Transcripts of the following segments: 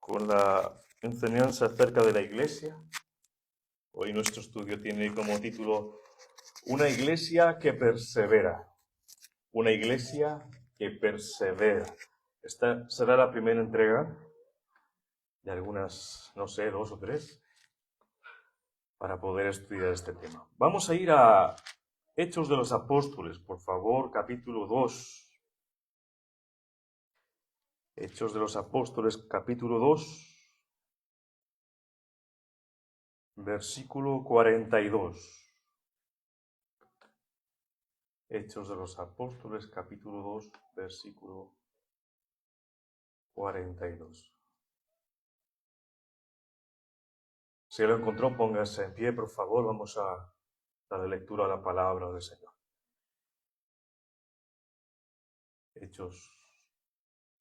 con la enseñanza acerca de la iglesia. Hoy nuestro estudio tiene como título Una iglesia que persevera. Una iglesia que persevera. Esta será la primera entrega de algunas, no sé, 2 o 3, para poder estudiar este tema. Vamos a ir a Hechos de los Apóstoles, por favor, capítulo 2. Hechos de los Apóstoles, capítulo 2, versículo 42. Hechos de los Apóstoles, capítulo 2, versículo 42. Si lo encontró, póngase en pie, por favor. Vamos a dar lectura a la palabra del Señor. Hechos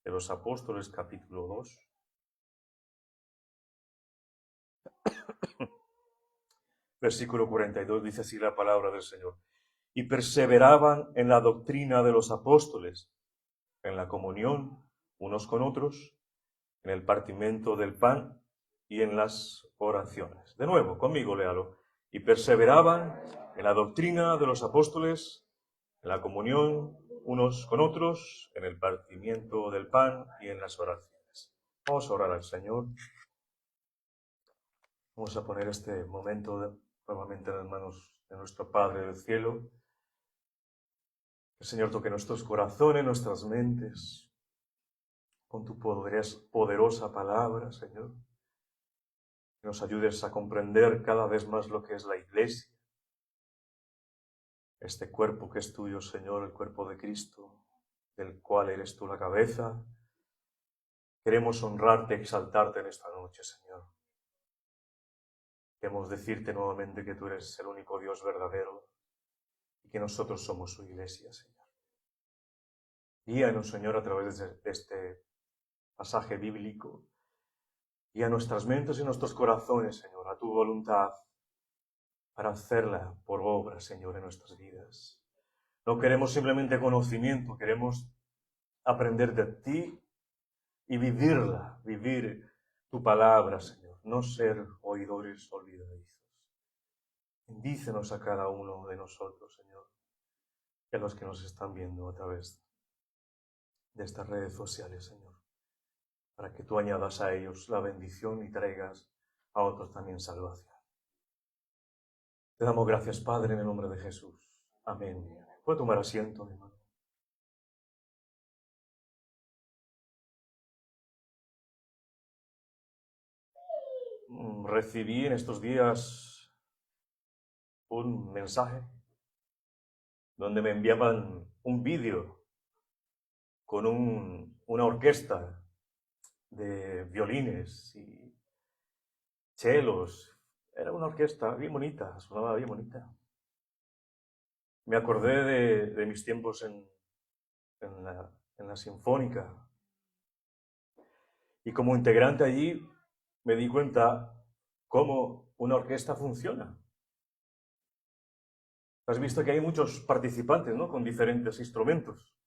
de los Apóstoles, capítulo 2. Versículo 42, dice así la palabra del Señor. Y perseveraban en la doctrina de los apóstoles, en la comunión unos con otros, en el partimiento del pan y en las oraciones. De nuevo, conmigo léalo. Y perseveraban en la doctrina de los apóstoles, en la comunión unos con otros, en el partimiento del pan y en las oraciones. Vamos a orar al Señor. Vamos a poner este momento nuevamente en las manos de nuestro Padre del cielo. El Señor toque nuestros corazones, nuestras mentes, con tu poderosa palabra, Señor. Que nos ayudes a comprender cada vez más lo que es la iglesia. Este cuerpo que es tuyo, Señor, el cuerpo de Cristo, del cual eres tú la cabeza. Queremos honrarte, exaltarte en esta noche, Señor. Queremos decirte nuevamente que tú eres el único Dios verdadero y que nosotros somos su iglesia, Señor. Guíanos, Señor, a través de este pasaje bíblico. Guía nuestras mentes y nuestros corazones, Señor, a tu voluntad, para hacerla por obra, Señor, en nuestras vidas. No queremos simplemente conocimiento, queremos aprender de ti y vivirla, vivir tu palabra, Señor, no ser oidores olvidadizos. Bendícenos a cada uno de nosotros, Señor, y a los que nos están viendo a través de estas redes sociales, Señor, para que tú añadas a ellos la bendición y traigas a otros también salvación. Te damos gracias, Padre, en el nombre de Jesús. Amén. Puede tomar asiento, mi hermano. Recibí en estos días un mensaje donde me enviaban un vídeo con una orquesta de violines y chelos. Era una orquesta bien bonita, sonaba bien bonita. Me acordé de mis tiempos en la Sinfónica. Y como integrante allí me di cuenta cómo una orquesta funciona. Has visto que hay muchos participantes, ¿no?, con diferentes instrumentos.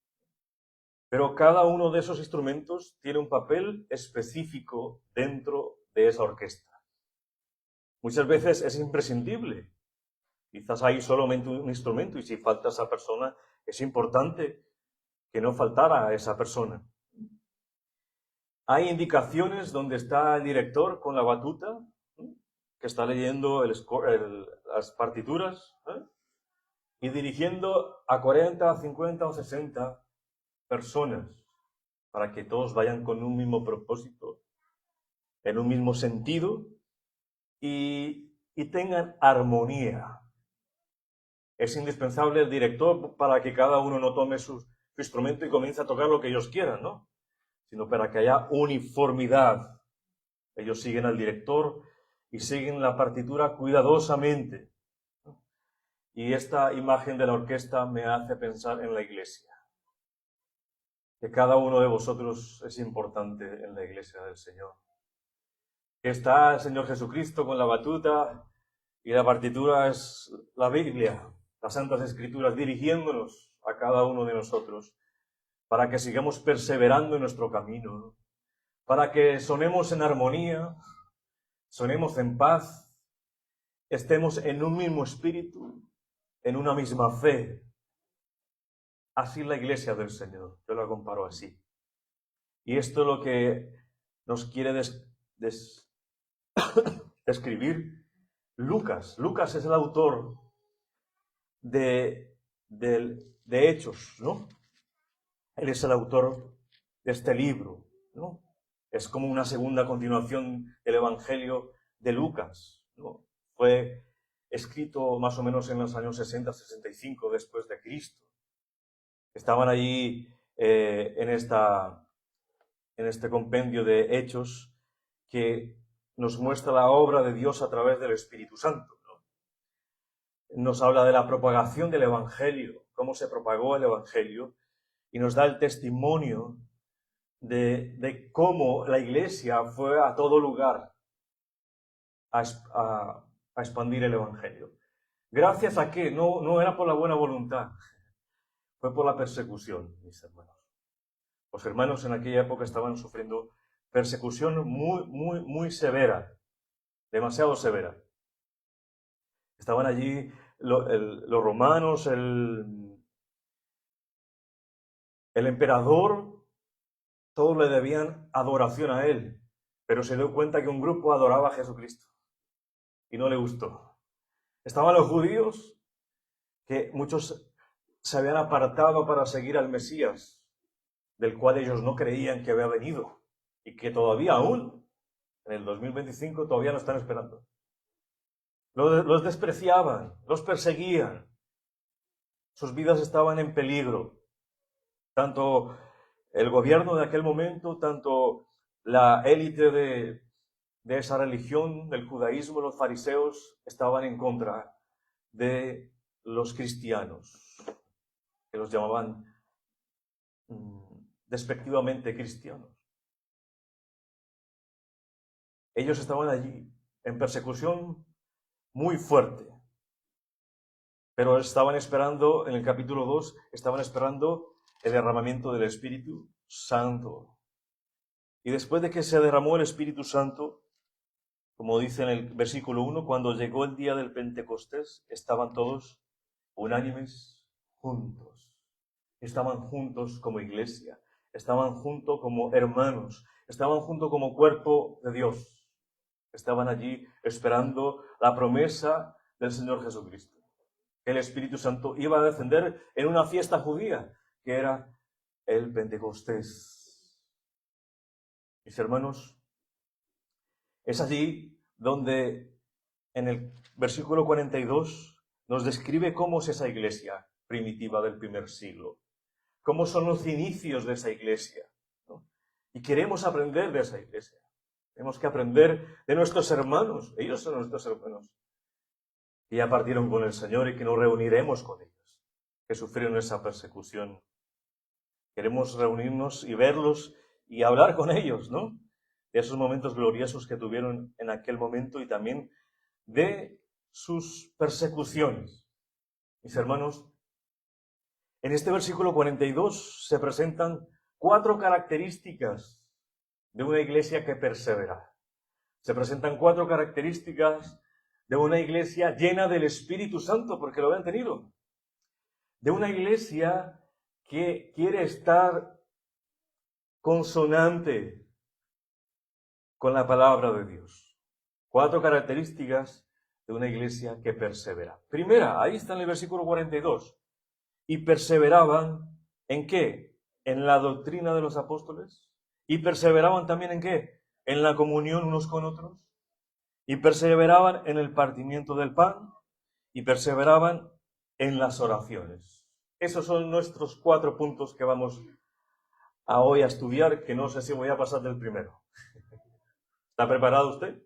Pero cada uno de esos instrumentos tiene un papel específico dentro de esa orquesta. Muchas veces es imprescindible. Quizás hay solamente un instrumento y si falta esa persona, es importante que no faltara esa persona. Hay indicaciones donde está el director con la batuta, que está leyendo las partituras, y dirigiendo a 40, 50 o 60 personas para que todos vayan con un mismo propósito, en un mismo sentido y tengan armonía. Es indispensable el director para que cada uno no tome su instrumento y comience a tocar lo que ellos quieran, ¿no?, sino para que haya uniformidad. Ellos siguen al director y siguen la partitura cuidadosamente. Y esta imagen de la orquesta me hace pensar en la iglesia. Que cada uno de vosotros es importante en la iglesia del Señor. Que está el Señor Jesucristo con la batuta y la partitura es la Biblia, las Santas Escrituras, dirigiéndonos a cada uno de nosotros para que sigamos perseverando en nuestro camino, ¿no?, para que sonemos en armonía, sonemos en paz, estemos en un mismo espíritu, en una misma fe. Así es la iglesia del Señor, yo la comparo así. Y esto es lo que nos quiere describir Lucas. Lucas es el autor de Hechos, ¿no? Él es el autor de este libro, ¿no? Es como una segunda continuación del Evangelio de Lucas, ¿no? Fue escrito más o menos en los años 60-65 después de Cristo. Estaban allí en este compendio de Hechos que nos muestra la obra de Dios a través del Espíritu Santo, ¿no? Nos habla de la propagación del Evangelio, cómo se propagó el Evangelio, y nos da el testimonio de cómo la Iglesia fue a todo lugar a expandir el Evangelio. ¿Gracias a qué? No era por la buena voluntad, fue por la persecución, mis hermanos. Los hermanos en aquella época estaban sufriendo persecución muy severa, demasiado severa. Estaban allí los romanos, el emperador, todos le debían adoración a él, pero se dio cuenta que un grupo adoraba a Jesucristo y no le gustó. Estaban los judíos, que muchos se habían apartado para seguir al Mesías, del cual ellos no creían que había venido y que todavía aún, en el 2025, todavía lo están esperando. Los despreciaban, los perseguían, sus vidas estaban en peligro. Tanto el gobierno de aquel momento, tanto la élite de esa religión, del judaísmo, los fariseos, estaban en contra de los cristianos, que los llamaban despectivamente cristianos. Ellos estaban allí en persecución muy fuerte, pero estaban esperando, en el capítulo 2, estaban esperando el derramamiento del Espíritu Santo. Y después de que se derramó el Espíritu Santo, como dice en el versículo 1, cuando llegó el día del Pentecostés, estaban todos unánimes juntos. Estaban juntos como iglesia, estaban juntos como hermanos, estaban juntos como cuerpo de Dios. Estaban allí esperando la promesa del Señor Jesucristo. El Espíritu Santo iba a descender en una fiesta judía, que era el Pentecostés. Mis hermanos, es allí donde en el versículo 42 nos describe cómo es esa iglesia primitiva del primer siglo, cómo son los inicios de esa iglesia, ¿no? Y queremos aprender de esa iglesia. Tenemos que aprender de nuestros hermanos. Ellos son nuestros hermanos, que ya partieron con el Señor y que nos reuniremos con ellos, que sufrieron esa persecución. Queremos reunirnos y verlos y hablar con ellos, ¿no? De esos momentos gloriosos que tuvieron en aquel momento y también de sus persecuciones. Mis hermanos, en este versículo 42 se presentan 4 características de una iglesia que persevera. Se presentan 4 características de una iglesia llena del Espíritu Santo, porque lo habían tenido. De una iglesia que quiere estar consonante con la palabra de Dios. 4 características de una iglesia que persevera. Primera, ahí está en el versículo 42. Y perseveraban, ¿en qué? En la doctrina de los apóstoles. Y perseveraban también, ¿en qué? En la comunión unos con otros. Y perseveraban en el partimiento del pan. Y perseveraban en las oraciones. Esos son nuestros 4 puntos que vamos a hoy a estudiar, que no sé si voy a pasar del primero. ¿Está preparado usted?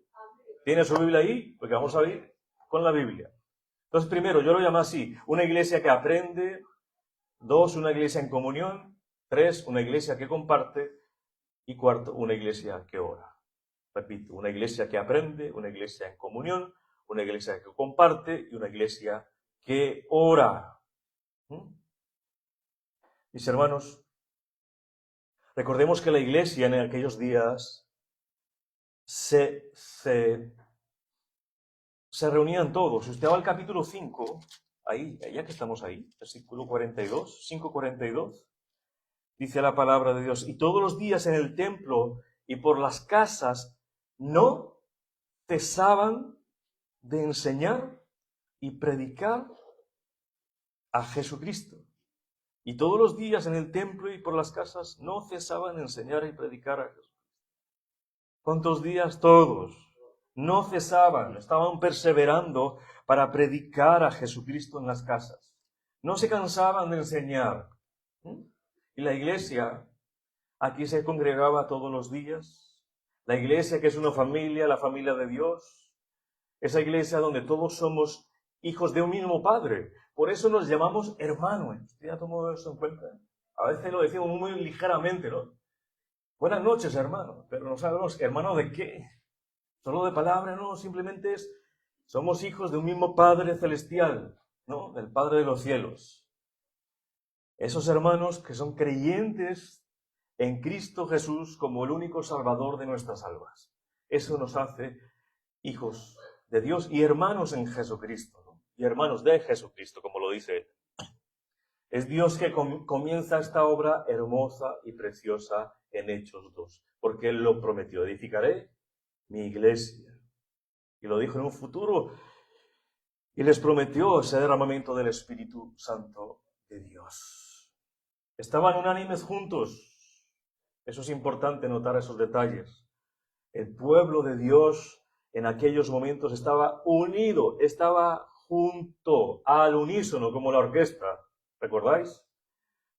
¿Tiene su Biblia ahí? Porque vamos a ir con la Biblia. Entonces, primero, yo lo llamo así, una iglesia que aprende. 2, una iglesia en comunión. 3, una iglesia que comparte. Y 4, una iglesia que ora. Repito, una iglesia que aprende, una iglesia en comunión, una iglesia que comparte y una iglesia que ora. Mis hermanos, Recordemos que la iglesia en aquellos días se reunían todos. Si usted va al capítulo 5, ahí, ya que estamos ahí, versículo 42, 5:42, dice la palabra de Dios, y todos los días en el templo y por las casas no cesaban de enseñar y predicar a Jesucristo. Y todos los días en el templo y por las casas no cesaban de enseñar y predicar a Jesús. ¿Cuántos días? Todos. No cesaban, estaban perseverando para predicar a Jesucristo en las casas. No se cansaban de enseñar. Y la iglesia, aquí se congregaba todos los días. La iglesia que es una familia, la familia de Dios. Esa iglesia donde todos somos hijos de un mismo Padre. Por eso nos llamamos hermanos. ¿Usted ya tomó eso en cuenta? A veces lo decimos muy ligeramente, ¿no? Buenas noches, hermano. Pero no sabemos, ¿hermano de qué? Solo de palabra, no. Simplemente somos hijos de un mismo Padre celestial, ¿no? Del Padre de los cielos. Esos hermanos que son creyentes en Cristo Jesús como el único Salvador de nuestras almas. Eso nos hace hijos de Dios y hermanos en Jesucristo, ¿no? Y hermanos de Jesucristo, como lo dice él. Es Dios que comienza esta obra hermosa y preciosa en Hechos 2, porque Él lo prometió, edificaré mi iglesia. Y lo dijo en un futuro, y les prometió ese derramamiento del Espíritu Santo de Dios. Estaban unánimes juntos. Eso es importante notar esos detalles. El pueblo de Dios en aquellos momentos estaba unido, estaba junto, al unísono, como la orquesta. ¿Recordáis?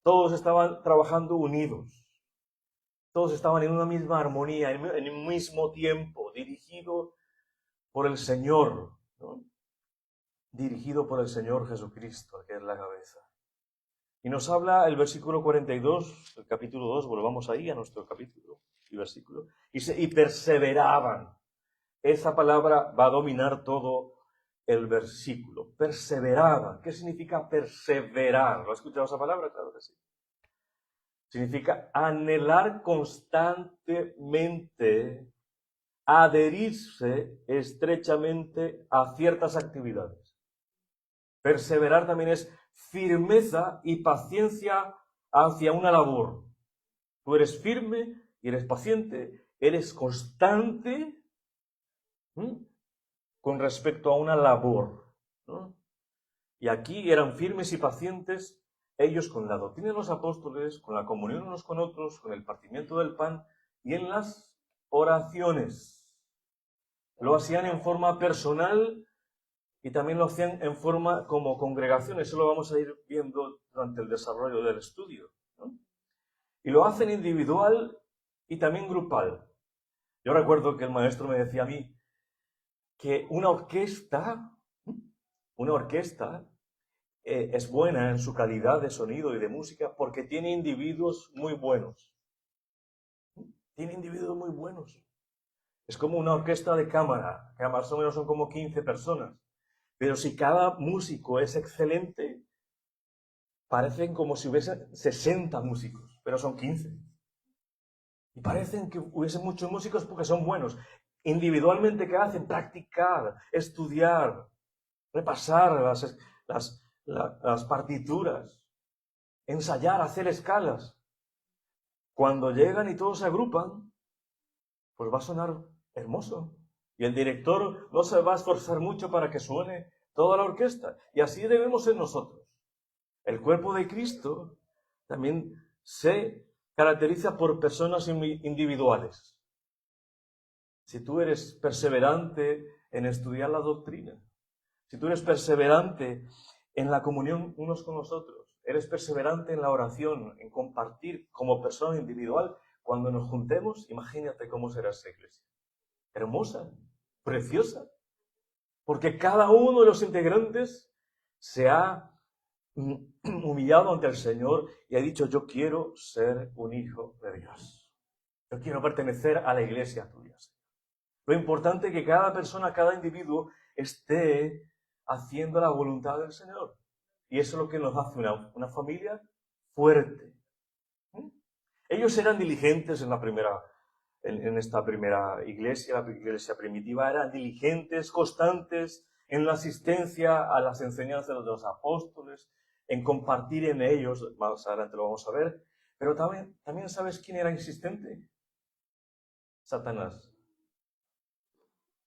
Todos estaban trabajando unidos. Todos estaban en una misma armonía, en un mismo tiempo, dirigido por el Señor, ¿no? Dirigido por el Señor Jesucristo, que es la cabeza. Y nos habla el versículo 42, el capítulo 2, volvamos ahí a nuestro capítulo y versículo, y perseveraban. Esa palabra va a dominar todo el versículo. Perseveraban. ¿Qué significa perseverar? ¿Lo has escuchado esa palabra? Claro que sí. Significa anhelar constantemente, adherirse estrechamente a ciertas actividades. Perseverar también es firmeza y paciencia hacia una labor. Tú eres firme y eres paciente, eres constante con respecto a una labor, ¿no? Y aquí eran firmes y pacientes ellos con la doctrina de los apóstoles, con la comunión unos con otros, con el partimiento del pan y en las oraciones. Lo hacían en forma personal y también lo hacían en forma como congregación. Eso lo vamos a ir viendo durante el desarrollo del estudio, ¿no? Y lo hacen individual y también grupal. Yo recuerdo que el maestro me decía a mí que una orquesta es buena en su calidad de sonido y de música porque tiene individuos muy buenos. Tiene individuos muy buenos. Es como una orquesta de cámara, que más o menos son como 15 personas. Pero si cada músico es excelente, parecen como si hubiesen 60 músicos, pero son 15. Y parecen que hubiesen muchos músicos porque son buenos. Individualmente, ¿qué hacen? Practicar, estudiar, repasar las partituras, ensayar, hacer escalas. Cuando llegan y todos se agrupan, pues va a sonar hermoso. Y el director no se va a esforzar mucho para que suene toda la orquesta. Y así debemos ser nosotros. El cuerpo de Cristo también se caracteriza por personas individuales. Si tú eres perseverante en estudiar la doctrina, si tú eres perseverante en la comunión unos con los otros, eres perseverante en la oración, en compartir como persona individual, cuando nos juntemos, imagínate cómo será esa iglesia. Hermosa, preciosa, porque cada uno de los integrantes se ha humillado ante el Señor y ha dicho, yo quiero ser un hijo de Dios. Yo quiero pertenecer a la iglesia tuya, Señor. Lo importante es que cada persona, cada individuo esté haciendo la voluntad del Señor. Y eso es lo que nos hace una familia fuerte. Ellos eran diligentes en esta primera iglesia, la iglesia primitiva, eran diligentes, constantes en la asistencia a las enseñanzas de los apóstoles, en compartir en ellos, más adelante lo vamos a ver, pero también ¿sabes quién era insistente? Satanás.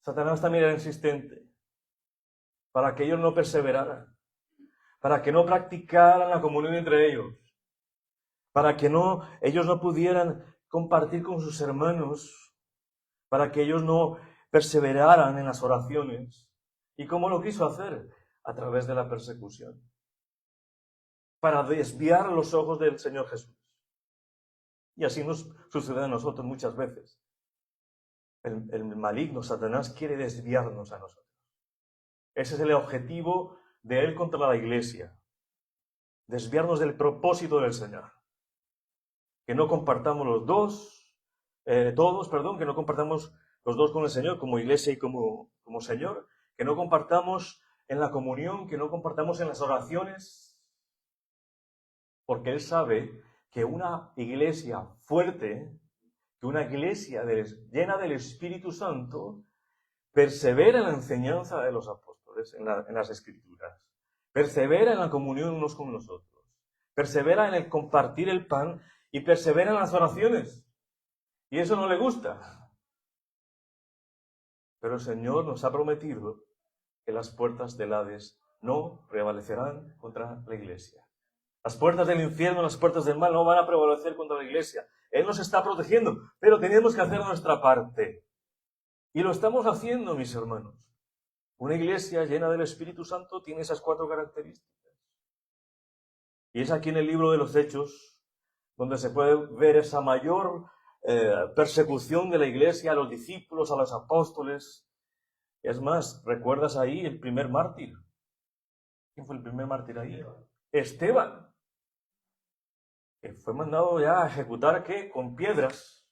Satanás también era insistente para que ellos no perseveraran, para que no practicaran la comunión entre ellos, para que ellos no pudieran compartir con sus hermanos, para que ellos no perseveraran en las oraciones. ¿Y cómo lo quiso hacer? A través de la persecución, para desviar los ojos del Señor Jesús. Y así nos sucede a nosotros muchas veces. El maligno, Satanás, quiere desviarnos a nosotros. Ese es el objetivo de él contra la iglesia. Desviarnos del propósito del Señor. Que no compartamos que no compartamos los dos con el Señor, como iglesia y como Señor. Que no compartamos en la comunión, que no compartamos en las oraciones. Porque él sabe que una iglesia fuerte, que una iglesia llena del Espíritu Santo, persevera en la enseñanza de los apóstoles, en las Escrituras. Persevera en la comunión unos con los otros. Persevera en el compartir el pan y persevera en las oraciones. Y eso no le gusta. Pero el Señor nos ha prometido que las puertas del Hades no prevalecerán contra la iglesia. Las puertas del infierno, las puertas del mal no van a prevalecer contra la iglesia. Él nos está protegiendo, pero tenemos que hacer nuestra parte. Y lo estamos haciendo, mis hermanos. Una iglesia llena del Espíritu Santo tiene esas 4 características. Y es aquí en el libro de los Hechos donde se puede ver esa mayor persecución de la iglesia a los discípulos, a los apóstoles. Es más, ¿recuerdas ahí el primer mártir? ¿Quién fue el primer mártir ahí? Esteban. Que fue mandado ya a ejecutar, ¿qué? Con piedras,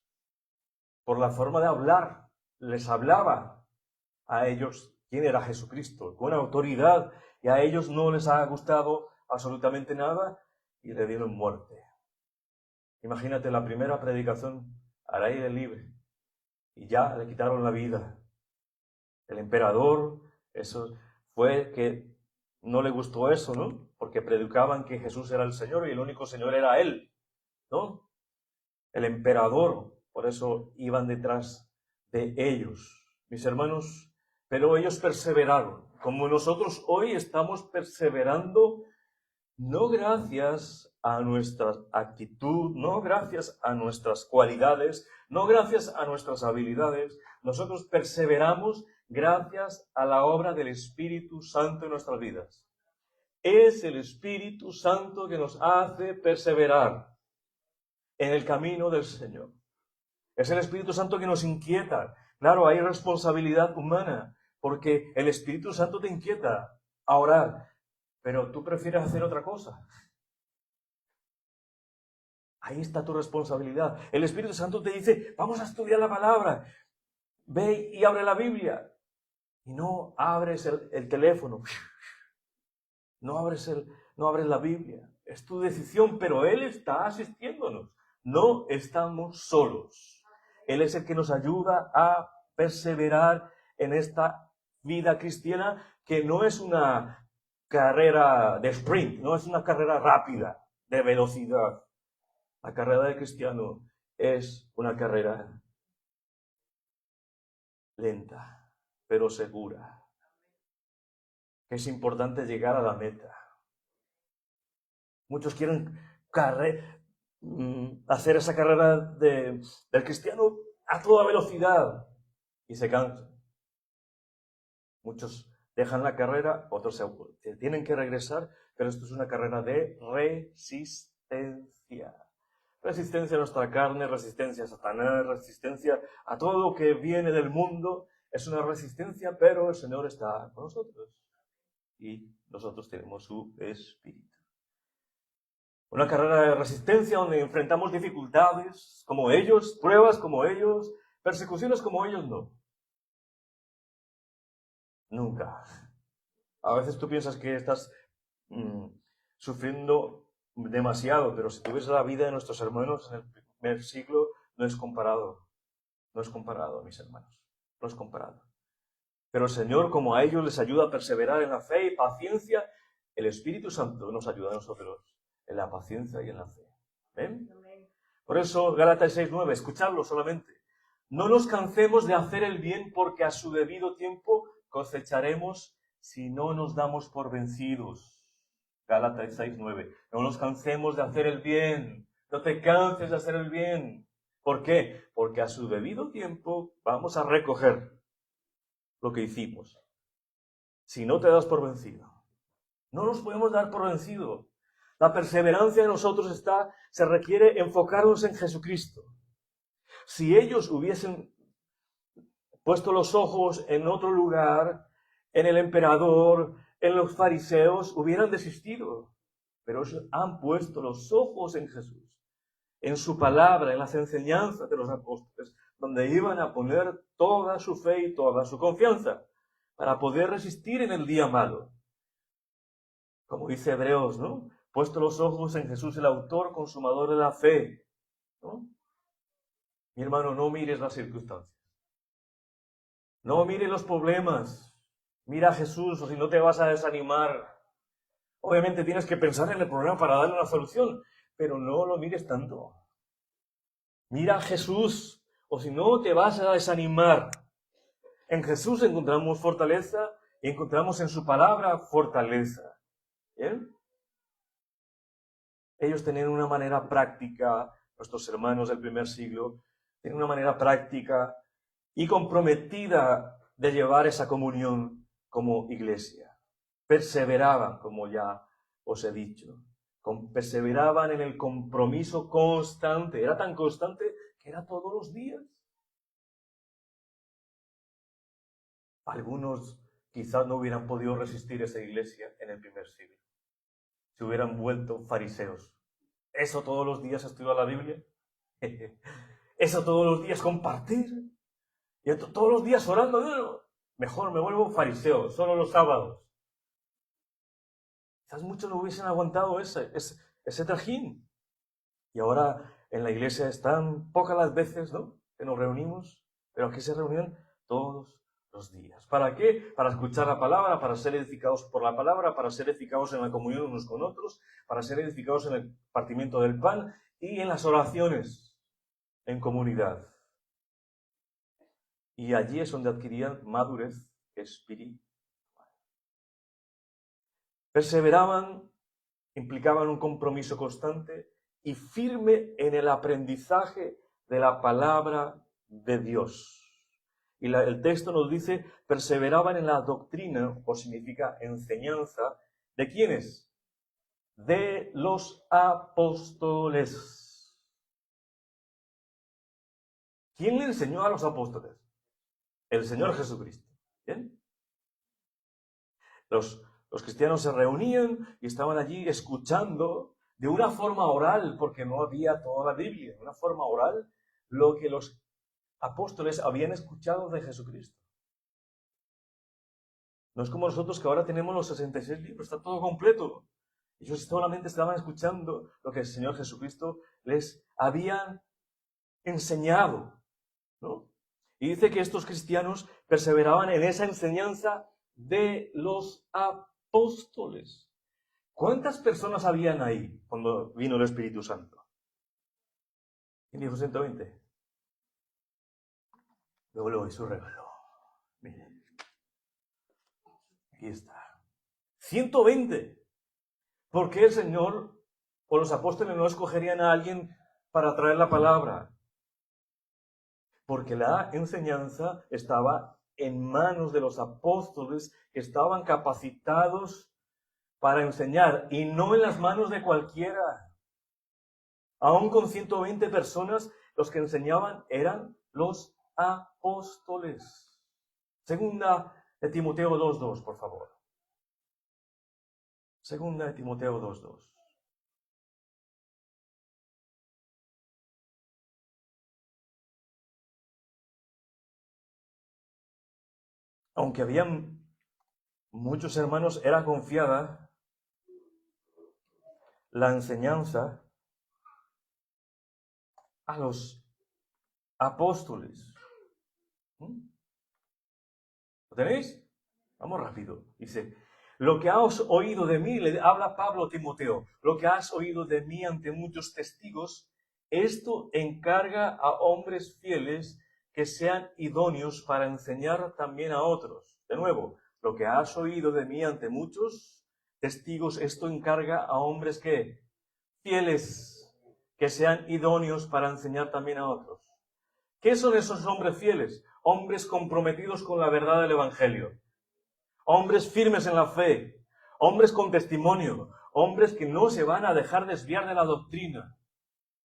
por la forma de hablar. Les hablaba a ellos quién era Jesucristo, con autoridad, y a ellos no les ha gustado absolutamente nada y le dieron muerte. Imagínate la primera predicación al aire libre y ya le quitaron la vida. El emperador, eso fue que no le gustó eso, ¿no? Porque predicaban que Jesús era el Señor y el único Señor era Él, ¿no? El emperador, por eso iban detrás de ellos, mis hermanos, pero ellos perseveraron, como nosotros hoy estamos perseverando, no gracias a nuestra actitud, no gracias a nuestras cualidades, no gracias a nuestras habilidades, nosotros perseveramos gracias a la obra del Espíritu Santo en nuestras vidas. Es el Espíritu Santo que nos hace perseverar en el camino del Señor. Es el Espíritu Santo que nos inquieta. Claro, hay responsabilidad humana, porque el Espíritu Santo te inquieta a orar, pero tú prefieres hacer otra cosa. Ahí está tu responsabilidad. El Espíritu Santo te dice, vamos a estudiar la palabra. Ve y abre la Biblia. Y no abres el teléfono. No abres la Biblia. Es tu decisión, pero Él está asistiéndonos. No estamos solos. Él es el que nos ayuda a perseverar en esta vida cristiana, que no es una carrera de sprint, no es una carrera rápida, de velocidad. La carrera del cristiano es una carrera lenta, pero segura. Es importante llegar a la meta. Muchos quieren hacer esa carrera del cristiano a toda velocidad y se cansan. Muchos dejan la carrera, otros se tienen que regresar, pero esto es una carrera de resistencia. Resistencia a nuestra carne, resistencia a Satanás, resistencia a todo lo que viene del mundo. Es una resistencia, pero el Señor está con nosotros y nosotros tenemos su Espíritu. Una carrera de resistencia donde enfrentamos dificultades como ellos, pruebas como ellos, persecuciones como ellos, no. Nunca. A veces tú piensas que estás sufriendo demasiado, pero si tú ves la vida de nuestros hermanos primer siglo no es comparado. No es comparado, mis hermanos. No es comparado. Pero el Señor, como a ellos les ayuda a perseverar en la fe y paciencia, el Espíritu Santo nos ayuda a nosotros en la paciencia y en la fe. ¿Ven? Por eso, Gálatas 6:9, escuchadlo solamente. No nos cansemos de hacer el bien porque a su debido tiempo cosecharemos si no nos damos por vencidos. Gálatas 6:9. No nos cansemos de hacer el bien. No te canses de hacer el bien. ¿Por qué? Porque a su debido tiempo vamos a recoger lo que hicimos. Si no te das por vencido. No nos podemos dar por vencido. La perseverancia de nosotros se requiere enfocarnos en Jesucristo. Si ellos hubiesen puesto los ojos en otro lugar, en el emperador, en los fariseos, hubieran desistido. Pero ellos han puesto los ojos en Jesús, en su palabra, en las enseñanzas de los apóstoles, donde iban a poner toda su fe y toda su confianza para poder resistir en el día malo. Como dice Hebreos, ¿no? Puesto los ojos en Jesús, el autor, consumador de la fe, ¿no? Mi hermano, no mires las circunstancias. No mires los problemas. Mira a Jesús, o si no te vas a desanimar. Obviamente tienes que pensar en el problema para darle una solución, pero no lo mires tanto. Mira a Jesús, o si no te vas a desanimar. En Jesús encontramos fortaleza y encontramos en su palabra fortaleza. ¿Bien? Ellos tenían una manera práctica, nuestros hermanos del primer siglo, tenían una manera práctica y comprometida de llevar esa comunión como iglesia. Perseveraban, como ya os he dicho. Perseveraban en el compromiso constante. Era tan constante que era todos los días. Algunos quizás no hubieran podido resistir esa iglesia en el primer siglo. Se hubieran vuelto fariseos. ¿Eso todos los días estudiar la Biblia? ¿Eso todos los días compartir? ¿Y todos los días orando? No. Mejor me vuelvo fariseo, solo los sábados. Quizás muchos no hubiesen aguantado ese trajín. Y ahora en la iglesia están pocas las veces, ¿no?, que nos reunimos, pero aquí se reunían todos los días. ¿Para qué? Para escuchar la palabra, para ser edificados por la palabra, para ser edificados en la comunión unos con otros, para ser edificados en el partimiento del pan y en las oraciones en comunidad. Y allí es donde adquirían madurez espiritual. Perseveraban, implicaban un compromiso constante y firme en el aprendizaje de la palabra de Dios. Y el texto nos dice, perseveraban en la doctrina, o significa enseñanza, ¿de quiénes? De los apóstoles. ¿Quién le enseñó a los apóstoles? El Señor Jesucristo. ¿Bien? Los cristianos se reunían y estaban allí escuchando de una forma oral, porque no había toda la Biblia, de una forma oral, lo que los apóstoles habían escuchado de Jesucristo. No es como nosotros que ahora tenemos los 66 libros, está todo completo. Ellos solamente estaban escuchando lo que el Señor Jesucristo les había enseñado, ¿no? Y dice que estos cristianos perseveraban en esa enseñanza de los apóstoles. ¿Cuántas personas habían ahí cuando vino el Espíritu Santo? ¿Quién dijo 120? Luego le doy su regalo. Miren. Aquí está. 120. ¿Por qué el Señor o los apóstoles no escogerían a alguien para traer la palabra? Porque la enseñanza estaba en manos de los apóstoles que estaban capacitados para enseñar y no en las manos de cualquiera. Aún con 120 personas, los que enseñaban eran los apóstoles. Segunda de Timoteo 2:2, por favor. Segunda de Timoteo 2:2. Aunque habían muchos hermanos, era confiada la enseñanza a los apóstoles. ¿Lo tenéis? Vamos rápido. Dice, lo que has oído de mí, le habla Pablo a Timoteo, lo que has oído de mí ante muchos testigos, esto encarga a hombres fieles que sean idóneos para enseñar también a otros. De nuevo, lo que has oído de mí ante muchos testigos, esto encarga a hombres que fieles, que sean idóneos para enseñar también a otros. ¿Qué son esos hombres fieles? Hombres comprometidos con la verdad del Evangelio. Hombres firmes en la fe. Hombres con testimonio. Hombres que no se van a dejar desviar de la doctrina.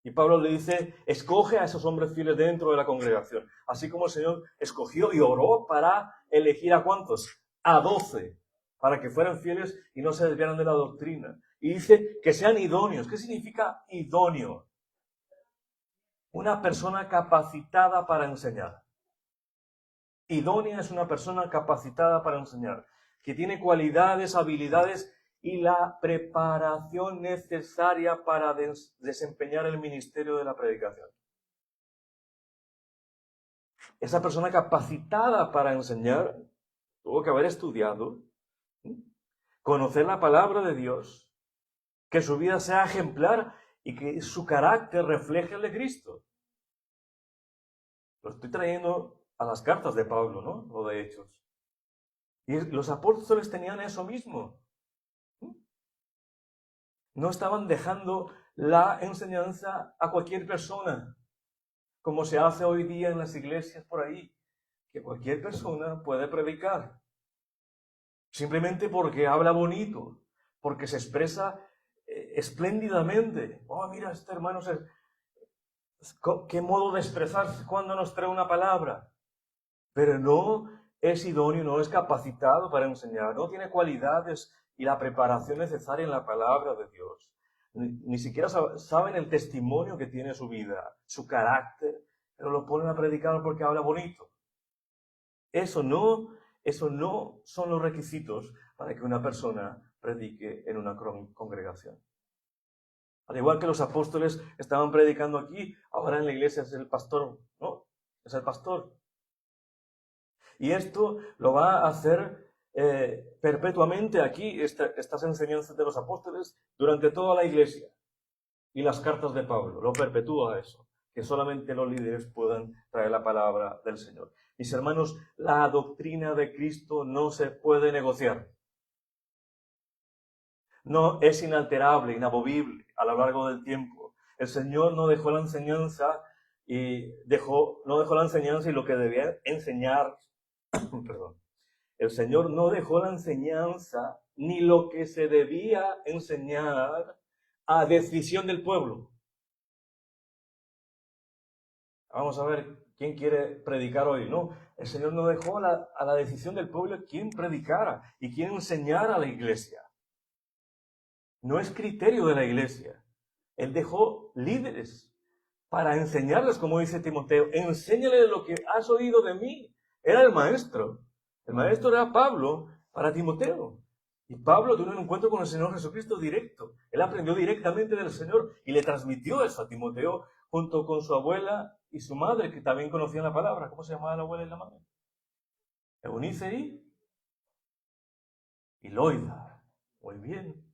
Y Pablo le dice, escoge a esos hombres fieles dentro de la congregación. Así como el Señor escogió y oró para elegir ¿a cuántos? A 12. Para que fueran fieles y no se desviaran de la doctrina. Y dice que sean idóneos. ¿Qué significa idóneo? Una persona capacitada para enseñar. Idónea es una persona capacitada para enseñar, que tiene cualidades, habilidades y la preparación necesaria para desempeñar el ministerio de la predicación. Esa persona capacitada para enseñar tuvo que haber estudiado, conocer la palabra de Dios, que su vida sea ejemplar y que su carácter refleje el de Cristo. Lo estoy trayendo a las cartas de Pablo, ¿no? Lo de Hechos. Y los apóstoles tenían eso mismo. No estaban dejando la enseñanza a cualquier persona, como se hace hoy día en las iglesias por ahí, que cualquier persona puede predicar. Simplemente porque habla bonito, porque se expresa espléndidamente. Oh, mira, este hermano, qué modo de expresarse cuando nos trae una palabra. Pero no es idóneo, no es capacitado para enseñar, no tiene cualidades y la preparación necesaria en la palabra de Dios. Ni siquiera saben el testimonio que tiene su vida, su carácter, pero lo ponen a predicar porque habla bonito. Eso no son los requisitos para que una persona predique en una congregación. Al igual que los apóstoles estaban predicando aquí, ahora en la iglesia es el pastor, ¿no? Es el pastor. Y esto lo va a hacer perpetuamente aquí, estas enseñanzas de los apóstoles, durante toda la iglesia. Y las cartas de Pablo, lo perpetúa eso, que solamente los líderes puedan traer la palabra del Señor. Mis hermanos, la doctrina de Cristo no se puede negociar. No es inalterable, inamovible a lo largo del tiempo. El Señor no dejó la enseñanza y lo que debía enseñar. Perdón. El Señor no dejó la enseñanza ni lo que se debía enseñar a decisión del pueblo. Vamos a ver quién quiere predicar hoy, ¿no? El Señor no dejó a la decisión del pueblo quién predicara y quién enseñara a la iglesia. No es criterio de la iglesia. Él dejó líderes para enseñarles, como dice Timoteo, enséñale lo que has oído de mí. Era el maestro. El maestro era Pablo para Timoteo. Y Pablo tuvo un encuentro con el Señor Jesucristo directo. Él aprendió directamente del Señor y le transmitió eso a Timoteo junto con su abuela y su madre, que también conocían la palabra. ¿Cómo se llamaba la abuela y la madre? Eunice y Loida. Muy bien.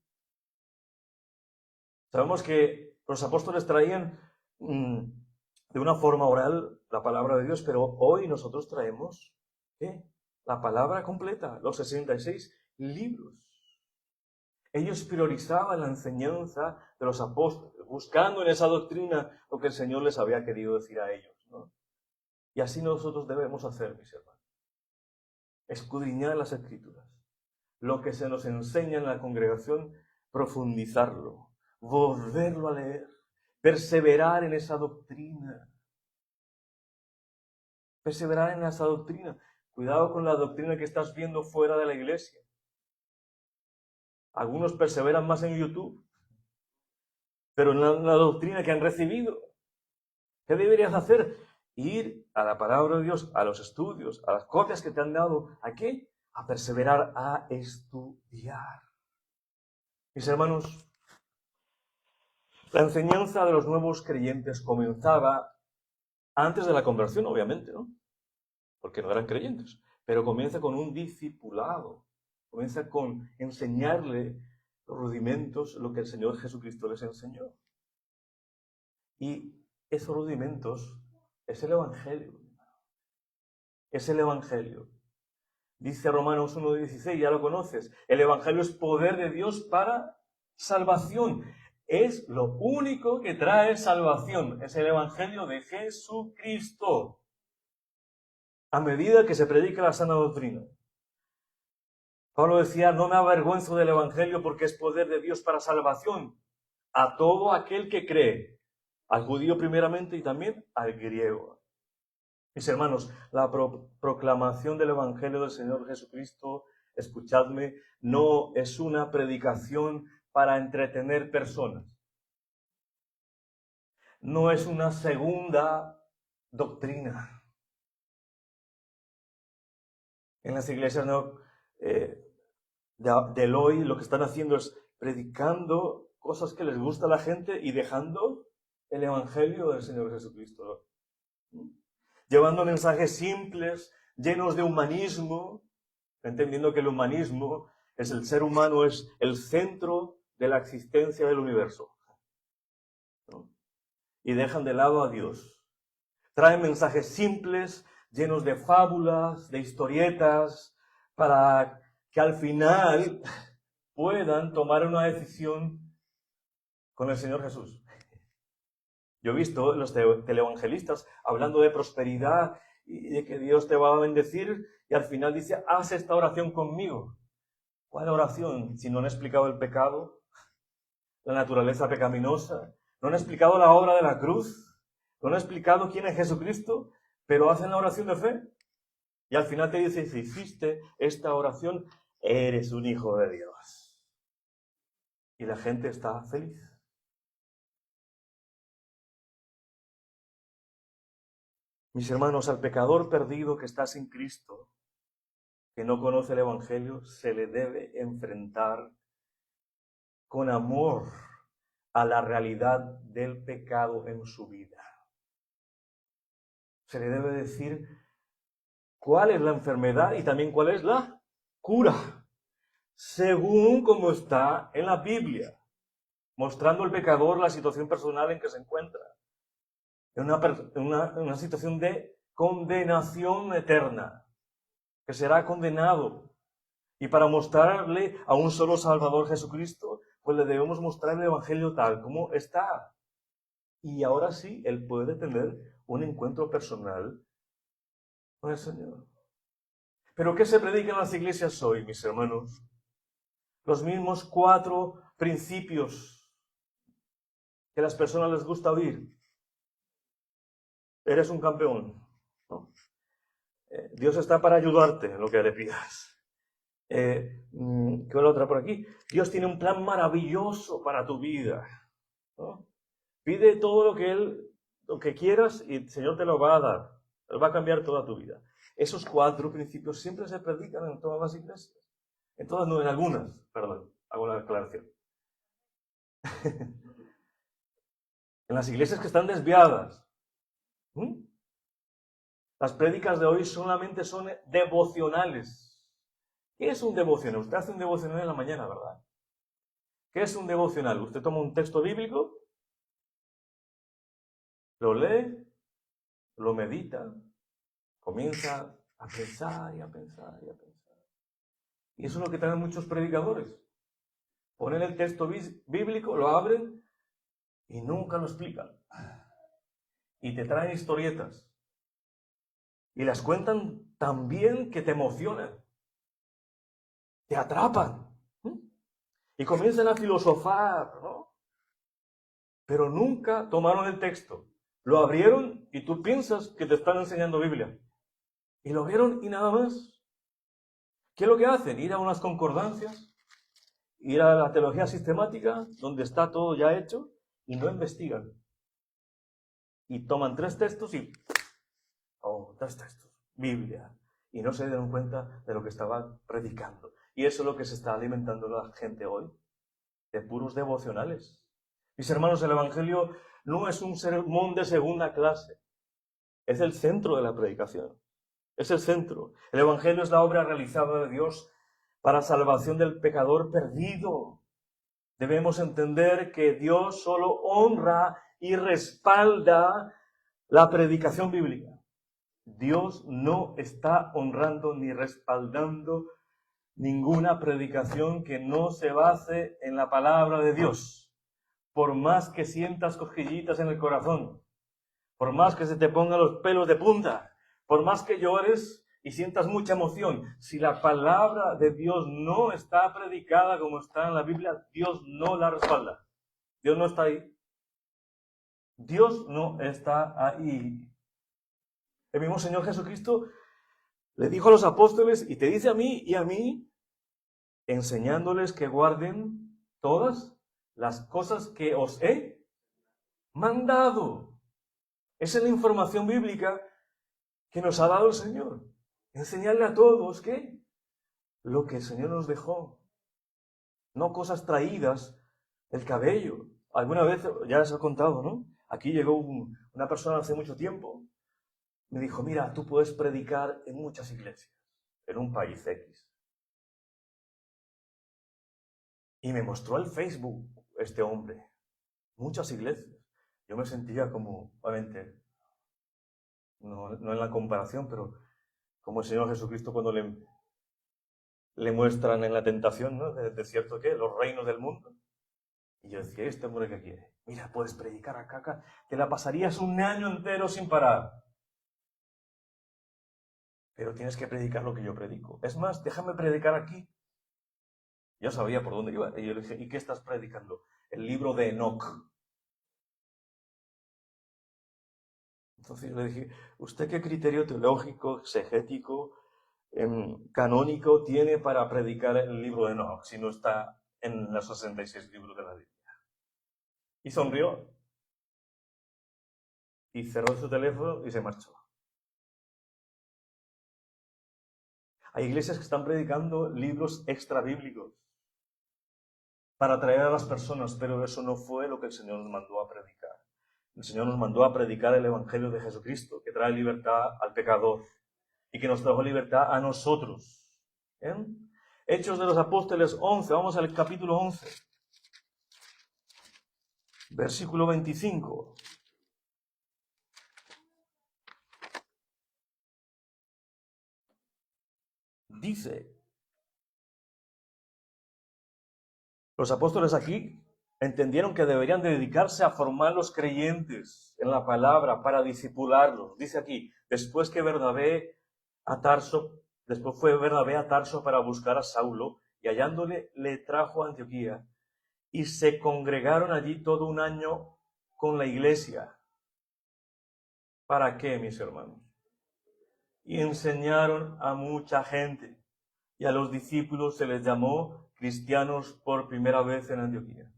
Sabemos que los apóstoles traían de una forma oral la palabra de Dios, pero hoy nosotros traemos la palabra completa, los 66 libros. Ellos priorizaban la enseñanza de los apóstoles, buscando en esa doctrina lo que el Señor les había querido decir a ellos, ¿no? Y así nosotros debemos hacer, mis hermanos. Escudriñar las Escrituras. Lo que se nos enseña en la congregación, profundizarlo, volverlo a leer, perseverar en esa doctrina. Perseverar en esa doctrina. Cuidado con la doctrina que estás viendo fuera de la iglesia. Algunos perseveran más en YouTube, pero en la doctrina que han recibido. ¿Qué deberías hacer? Ir a la palabra de Dios, a los estudios, a las copias que te han dado. ¿A qué? A perseverar, a estudiar. Mis hermanos, La enseñanza de los nuevos creyentes comenzaba antes de la conversión, obviamente, ¿no? Porque no eran creyentes. Pero comienza con un discipulado. Comienza con enseñarle los rudimentos, lo que el Señor Jesucristo les enseñó. Y esos rudimentos es el Evangelio. Es el Evangelio. Dice Romanos 1:16, ya lo conoces. El Evangelio es poder de Dios para salvación. Es lo único que trae salvación. Es el Evangelio de Jesucristo. A medida que se predica la sana doctrina. Pablo decía, no me avergüenzo del Evangelio porque es poder de Dios para salvación a todo aquel que cree. Al judío primeramente y también al griego. Mis hermanos, la proclamación del Evangelio del Señor Jesucristo, escuchadme, no es una predicación para entretener personas. No es una segunda doctrina. En las iglesias del hoy lo que están haciendo es predicando cosas que les gusta a la gente y dejando el Evangelio del Señor Jesucristo. Llevando mensajes simples, llenos de humanismo, entendiendo que el humanismo es el ser humano, es el centro de la existencia del universo. ¿No? Y dejan de lado a Dios. Traen mensajes simples, llenos de fábulas, de historietas, para que al final puedan tomar una decisión con el Señor Jesús. Yo he visto los televangelistas hablando de prosperidad y de que Dios te va a bendecir y al final dice, haz esta oración conmigo. ¿Cuál oración? Si no han explicado el pecado, la naturaleza pecaminosa, no han explicado la obra de la cruz, no han explicado quién es Jesucristo, pero hacen la oración de fe. Y al final te dice, si hiciste esta oración, eres un hijo de Dios. Y la gente está feliz. Mis hermanos, al pecador perdido que está sin Cristo, que no conoce el Evangelio, se le debe enfrentar con amor a la realidad del pecado en su vida. Se le debe decir cuál es la enfermedad y también cuál es la cura, según como está en la Biblia, mostrando al pecador la situación personal en que se encuentra. En una situación de condenación eterna, que será condenado. Y para mostrarle a un solo Salvador Jesucristo, pues le debemos mostrar el Evangelio tal como está. Y ahora sí, él puede tener un encuentro personal con el Señor. ¿Pero qué se predica en las iglesias hoy, mis hermanos? Los mismos 4 principios que a las personas les gusta oír. Eres un campeón, ¿no? Dios está para ayudarte en lo que le pidas. ¿Qué es la otra por aquí? Dios tiene un plan maravilloso para tu vida, ¿no? Pide todo lo que quieras y el Señor te lo va a dar. Él va a cambiar toda tu vida. Esos 4 principios siempre se predican en todas las iglesias. En todas, no, en algunas, perdón, hago la aclaración. En las iglesias que están desviadas. Las prédicas de hoy solamente son devocionales. ¿Qué es un devocional? Usted hace un devocional en la mañana, ¿verdad? ¿Qué es un devocional? Usted toma un texto bíblico, lo lee, lo medita, comienza a pensar y a pensar y a pensar. Y eso es lo que traen muchos predicadores. Ponen el texto bíblico, lo abren y nunca lo explican. Y te traen historietas. Y las cuentan tan bien que te emocionan. Te atrapan. Y comienzan a filosofar, ¿no? Pero nunca tomaron el texto. Lo abrieron y tú piensas que te están enseñando Biblia. Y lo vieron y nada más. ¿Qué es lo que hacen? Ir a unas concordancias, ir a la teología sistemática, donde está todo ya hecho, y no investigan. Y toman 3 textos y... 3 textos. Biblia. Y no se dieron cuenta de lo que estaban predicando. Y eso es lo que se está alimentando la gente hoy. De puros devocionales. Mis hermanos, el Evangelio no es un sermón de segunda clase. Es el centro de la predicación. Es el centro. El Evangelio es la obra realizada de Dios para salvación del pecador perdido. Debemos entender que Dios solo honra y respalda la predicación bíblica. Dios no está honrando ni respaldando ninguna predicación que no se base en la palabra de Dios. Por más que sientas cosquillitas en el corazón, por más que se te pongan los pelos de punta, por más que llores y sientas mucha emoción, si la palabra de Dios no está predicada como está en la Biblia, Dios no la respalda. Dios no está ahí. Dios no está ahí. El mismo Señor Jesucristo le dijo a los apóstoles, y te dice a mí y a mí, enseñándoles que guarden todas las cosas que os he mandado. Esa es la información bíblica que nos ha dado el Señor. Enseñarle a todos que lo que el Señor nos dejó, no cosas traídas del cabello. Alguna vez, ya les he contado, ¿no? Aquí llegó una persona hace mucho tiempo, me dijo, mira, tú puedes predicar en muchas iglesias, en un país X. Y me mostró el Facebook este hombre, muchas iglesias. Yo me sentía como, obviamente, no en la comparación, pero como el Señor Jesucristo cuando le muestran en la tentación, ¿no? De cierto que los reinos del mundo. Y yo decía, este hombre que quiere, mira, puedes predicar acá, te la pasarías un año entero sin parar. Pero tienes que predicar lo que yo predico. Es más, déjame predicar aquí. Yo sabía por dónde iba. Y yo le dije, ¿y qué estás predicando? El libro de Enoch. Entonces yo le dije, ¿usted qué criterio teológico, exegético, canónico tiene para predicar el libro de Enoch si no está en los 66 libros de la Biblia? Y sonrió. Y cerró su teléfono y se marchó. Hay iglesias que están predicando libros extrabíblicos para atraer a las personas, pero eso no fue lo que el Señor nos mandó a predicar. El Señor nos mandó a predicar el Evangelio de Jesucristo, que trae libertad al pecador y que nos trajo libertad a nosotros. Hechos de los Apóstoles 11, vamos al capítulo 11, versículo 25. Dice, los apóstoles aquí entendieron que deberían dedicarse a formar los creyentes en la palabra para discipularlos. Dice aquí, después fue Bernabé a Tarso para buscar a Saulo y hallándole le trajo a Antioquía y se congregaron allí todo un año con la iglesia. ¿Para qué, mis hermanos? Y enseñaron a mucha gente y a los discípulos se les llamó cristianos por primera vez en Antioquía.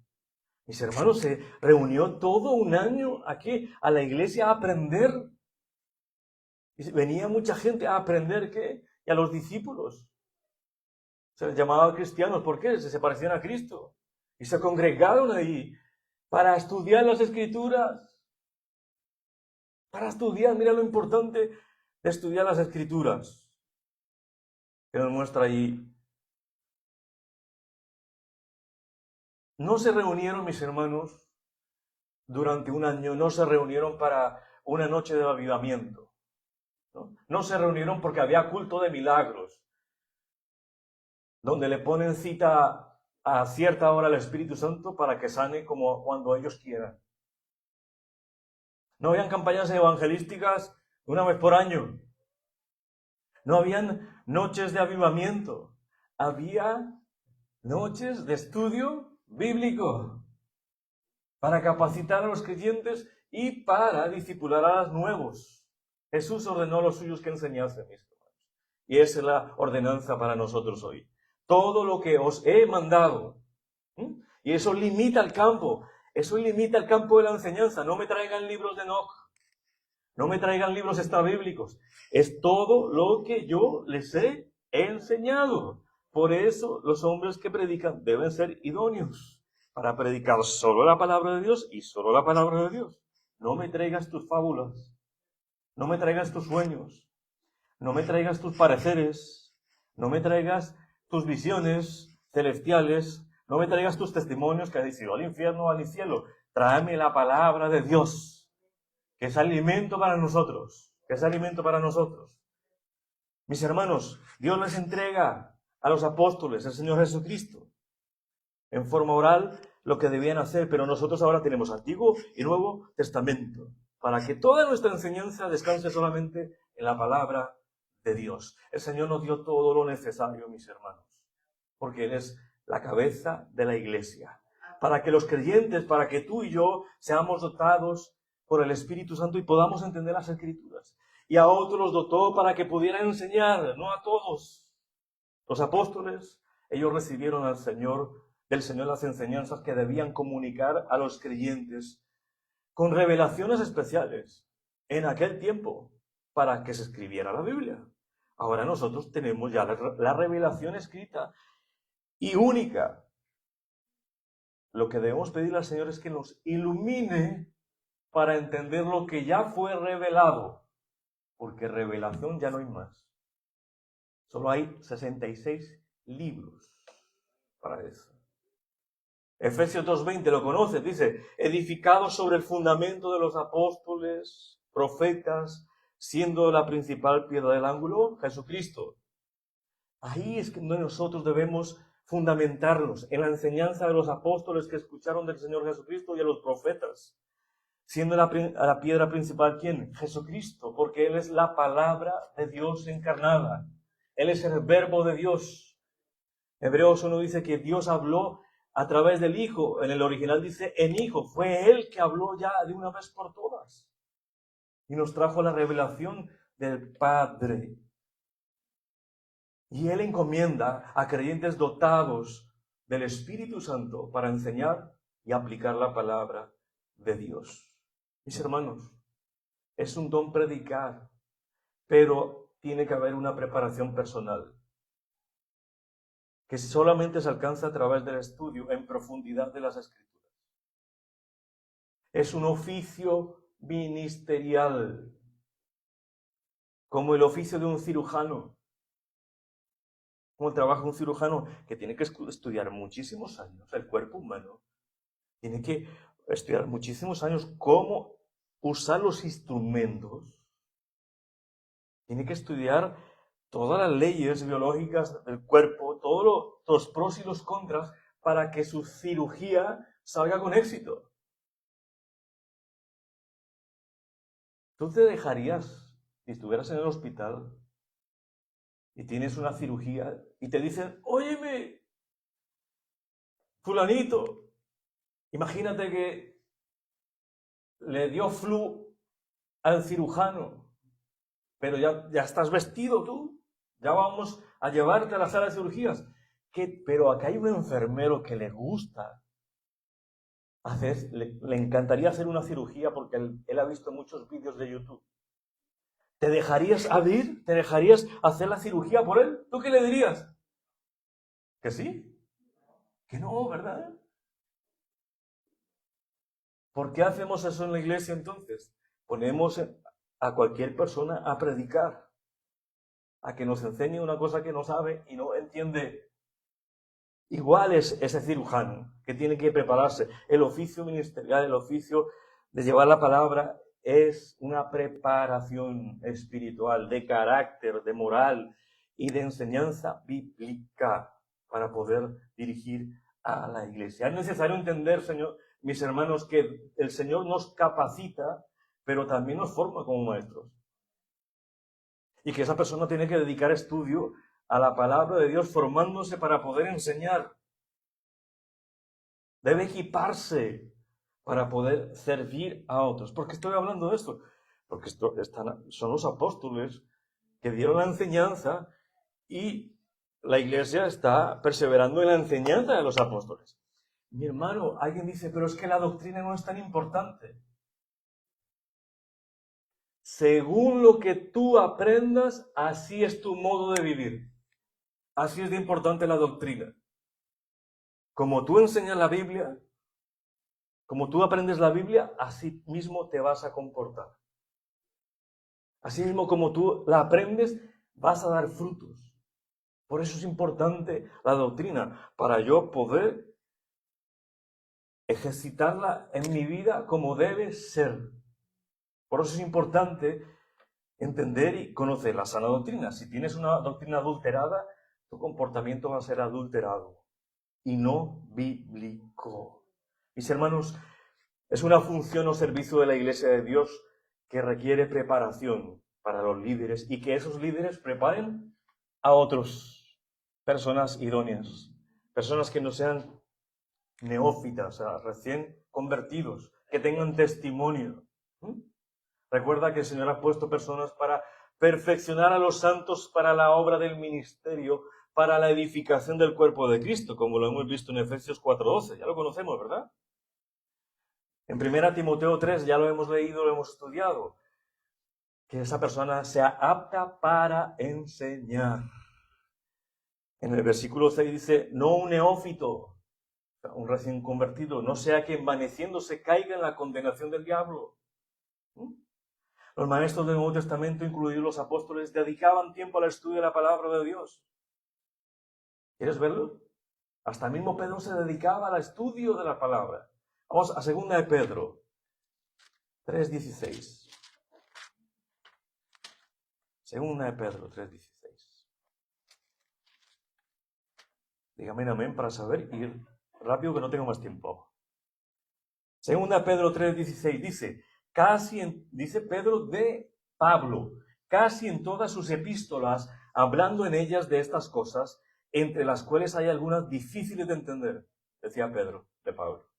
Mis hermanos, se reunió todo un año aquí a la iglesia a aprender. Y venía mucha gente a aprender ¿qué? Y a los discípulos. Se les llamaba cristianos. ¿Por qué? Se parecían a Cristo. Y se congregaron ahí para estudiar las Escrituras. Para estudiar, mira lo importante de estudiar las Escrituras. Que nos muestra ahí. No se reunieron, mis hermanos, durante un año, no se reunieron para una noche de avivamiento. No se reunieron porque había culto de milagros, donde le ponen cita a cierta hora al Espíritu Santo para que sane como cuando ellos quieran. No habían campañas evangelísticas una vez por año. No habían noches de avivamiento. Había noches de estudio bíblico para capacitar a los creyentes y para discipular a los nuevos. Jesús ordenó a los suyos que enseñasen, mis hermanos. Y esa es la ordenanza para nosotros hoy. Todo lo que os he mandado. Y eso limita el campo. Eso limita el campo de la enseñanza. No me traigan libros de Enoch. No me traigan libros extrabíblicos. Es todo lo que yo les he enseñado. Por eso los hombres que predican deben ser idóneos para predicar solo la palabra de Dios y solo la palabra de Dios. No me traigas tus fábulas, no me traigas tus sueños, no me traigas tus pareceres, no me traigas tus visiones celestiales, no me traigas tus testimonios que has dicho al infierno o al cielo. Tráeme la palabra de Dios, que es alimento para nosotros, que es alimento para nosotros. Mis hermanos, Dios les entrega a los apóstoles, el Señor Jesucristo, en forma oral lo que debían hacer, pero nosotros ahora tenemos Antiguo y Nuevo Testamento, para que toda nuestra enseñanza descanse solamente en la palabra de Dios. El Señor nos dio todo lo necesario, mis hermanos, porque Él es la cabeza de la iglesia. Para que los creyentes, para que tú y yo seamos dotados por el Espíritu Santo y podamos entender las Escrituras. Y a otros los dotó para que pudieran enseñar, no a todos. Los apóstoles, ellos recibieron del Señor las enseñanzas que debían comunicar a los creyentes con revelaciones especiales en aquel tiempo para que se escribiera la Biblia. Ahora nosotros tenemos ya la revelación escrita y única. Lo que debemos pedirle al Señor es que nos ilumine para entender lo que ya fue revelado, porque revelación ya no hay más. Solo hay 66 libros para eso. Efesios 2:20 lo conoces, dice, edificados sobre el fundamento de los apóstoles, profetas, siendo la principal piedra del ángulo, Jesucristo. Ahí es donde nosotros debemos fundamentarnos, en la enseñanza de los apóstoles que escucharon del Señor Jesucristo y a los profetas. Siendo la piedra principal, ¿quién? Jesucristo, porque Él es la palabra de Dios encarnada. Él es el verbo de Dios. Hebreos 1 dice que Dios habló a través del Hijo. En el original dice en Hijo. Fue Él que habló ya de una vez por todas. Y nos trajo la revelación del Padre. Y Él encomienda a creyentes dotados del Espíritu Santo para enseñar y aplicar la palabra de Dios. Mis hermanos, es un don predicar, pero tiene que haber una preparación personal, que solamente se alcanza a través del estudio en profundidad de las Escrituras. Es un oficio ministerial, como el oficio de un cirujano, como el trabajo de un cirujano que tiene que estudiar muchísimos años, el cuerpo humano, tiene que estudiar muchísimos años cómo usar los instrumentos, tiene que estudiar todas las leyes biológicas del cuerpo, todos los pros y los contras, para que su cirugía salga con éxito. ¿Tú te dejarías, si estuvieras en el hospital y tienes una cirugía y te dicen, óyeme, fulanito, imagínate que le dio flu al cirujano, pero ya estás vestido tú, ya vamos a llevarte a la sala de cirugías. Pero acá hay un enfermero que le gusta le encantaría hacer una cirugía porque él ha visto muchos vídeos de YouTube. ¿Te dejarías abrir? ¿Te dejarías hacer la cirugía por él? ¿Tú qué le dirías? ¿Que sí? Que no, ¿verdad? ¿Por qué hacemos eso en la iglesia entonces? Ponemos a cualquier persona a predicar, a que nos enseñe una cosa que no sabe y no entiende. Igual es ese cirujano que tiene que prepararse. El oficio ministerial, el oficio de llevar la palabra es una preparación espiritual, de carácter, de moral y de enseñanza bíblica para poder dirigir a la iglesia. Es necesario entender, mis hermanos, que el Señor nos capacita, pero también nos forma como maestros. Y que esa persona tiene que dedicar estudio a la palabra de Dios, formándose para poder enseñar. Debe equiparse para poder servir a otros. ¿Por qué estoy hablando de esto? Porque son los apóstoles que dieron la enseñanza y la iglesia está perseverando en la enseñanza de los apóstoles. Mi hermano, alguien dice, pero es que la doctrina no es tan importante. Según lo que tú aprendas, así es tu modo de vivir. Así es de importante la doctrina. Como tú enseñas la Biblia, Como tú aprendes la Biblia, así mismo te vas a comportar. Así mismo como tú la aprendes, vas a dar frutos. Por eso es importante la doctrina, para yo poder ejercitarla en mi vida como debe ser. Por eso es importante entender y conocer la sana doctrina. Si tienes una doctrina adulterada, tu comportamiento va a ser adulterado y no bíblico. Mis hermanos, es una función o servicio de la Iglesia de Dios que requiere preparación para los líderes y que esos líderes preparen a otros, personas idóneas, personas que no sean neófitas, o sea, recién convertidos, que tengan testimonio. Recuerda que el Señor ha puesto personas para perfeccionar a los santos para la obra del ministerio, para la edificación del cuerpo de Cristo, como lo hemos visto en Efesios 4:12. Ya lo conocemos, ¿verdad? En 1 Timoteo 3 ya lo hemos leído, lo hemos estudiado. Que esa persona sea apta para enseñar. En el versículo 6 dice, no un neófito, un recién convertido, no sea que envaneciéndose caiga en la condenación del diablo. Los maestros del Nuevo Testamento, incluidos los apóstoles, dedicaban tiempo al estudio de la palabra de Dios. ¿Quieres verlo? Hasta mismo Pedro se dedicaba al estudio de la palabra. Vamos a 2 de Pedro 3:16. 2 de Pedro 3:16. Dígame amén para saber ir rápido que no tengo más tiempo. 2 de Pedro 3:16 dice, dice Pedro de Pablo, casi en todas sus epístolas, hablando en ellas de estas cosas, entre las cuales hay algunas difíciles de entender, decía Pedro de Pablo,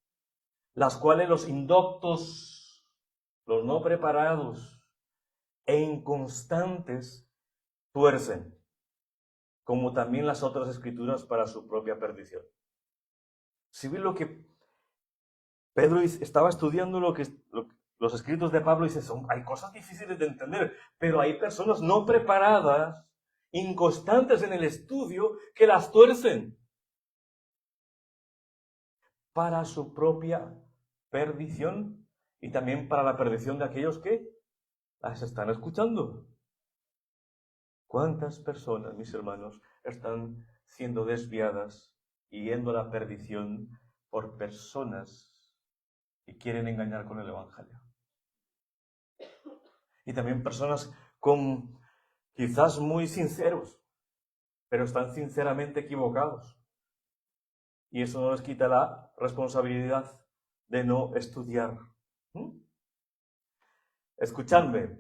las cuales los indoctos, los no preparados e inconstantes tuercen, como también las otras escrituras para su propia perdición. Si ven lo que Pedro estaba estudiando los escritos de Pablo, y dice, hay cosas difíciles de entender, pero hay personas no preparadas, inconstantes en el estudio, que las tuercen para su propia perdición y también para la perdición de aquellos que las están escuchando. ¿Cuántas personas, mis hermanos, están siendo desviadas y yendo a la perdición por personas que quieren engañar con el Evangelio? Y también personas con quizás muy sinceros, pero están sinceramente equivocados. Y eso no les quita la responsabilidad de no estudiar. Escuchadme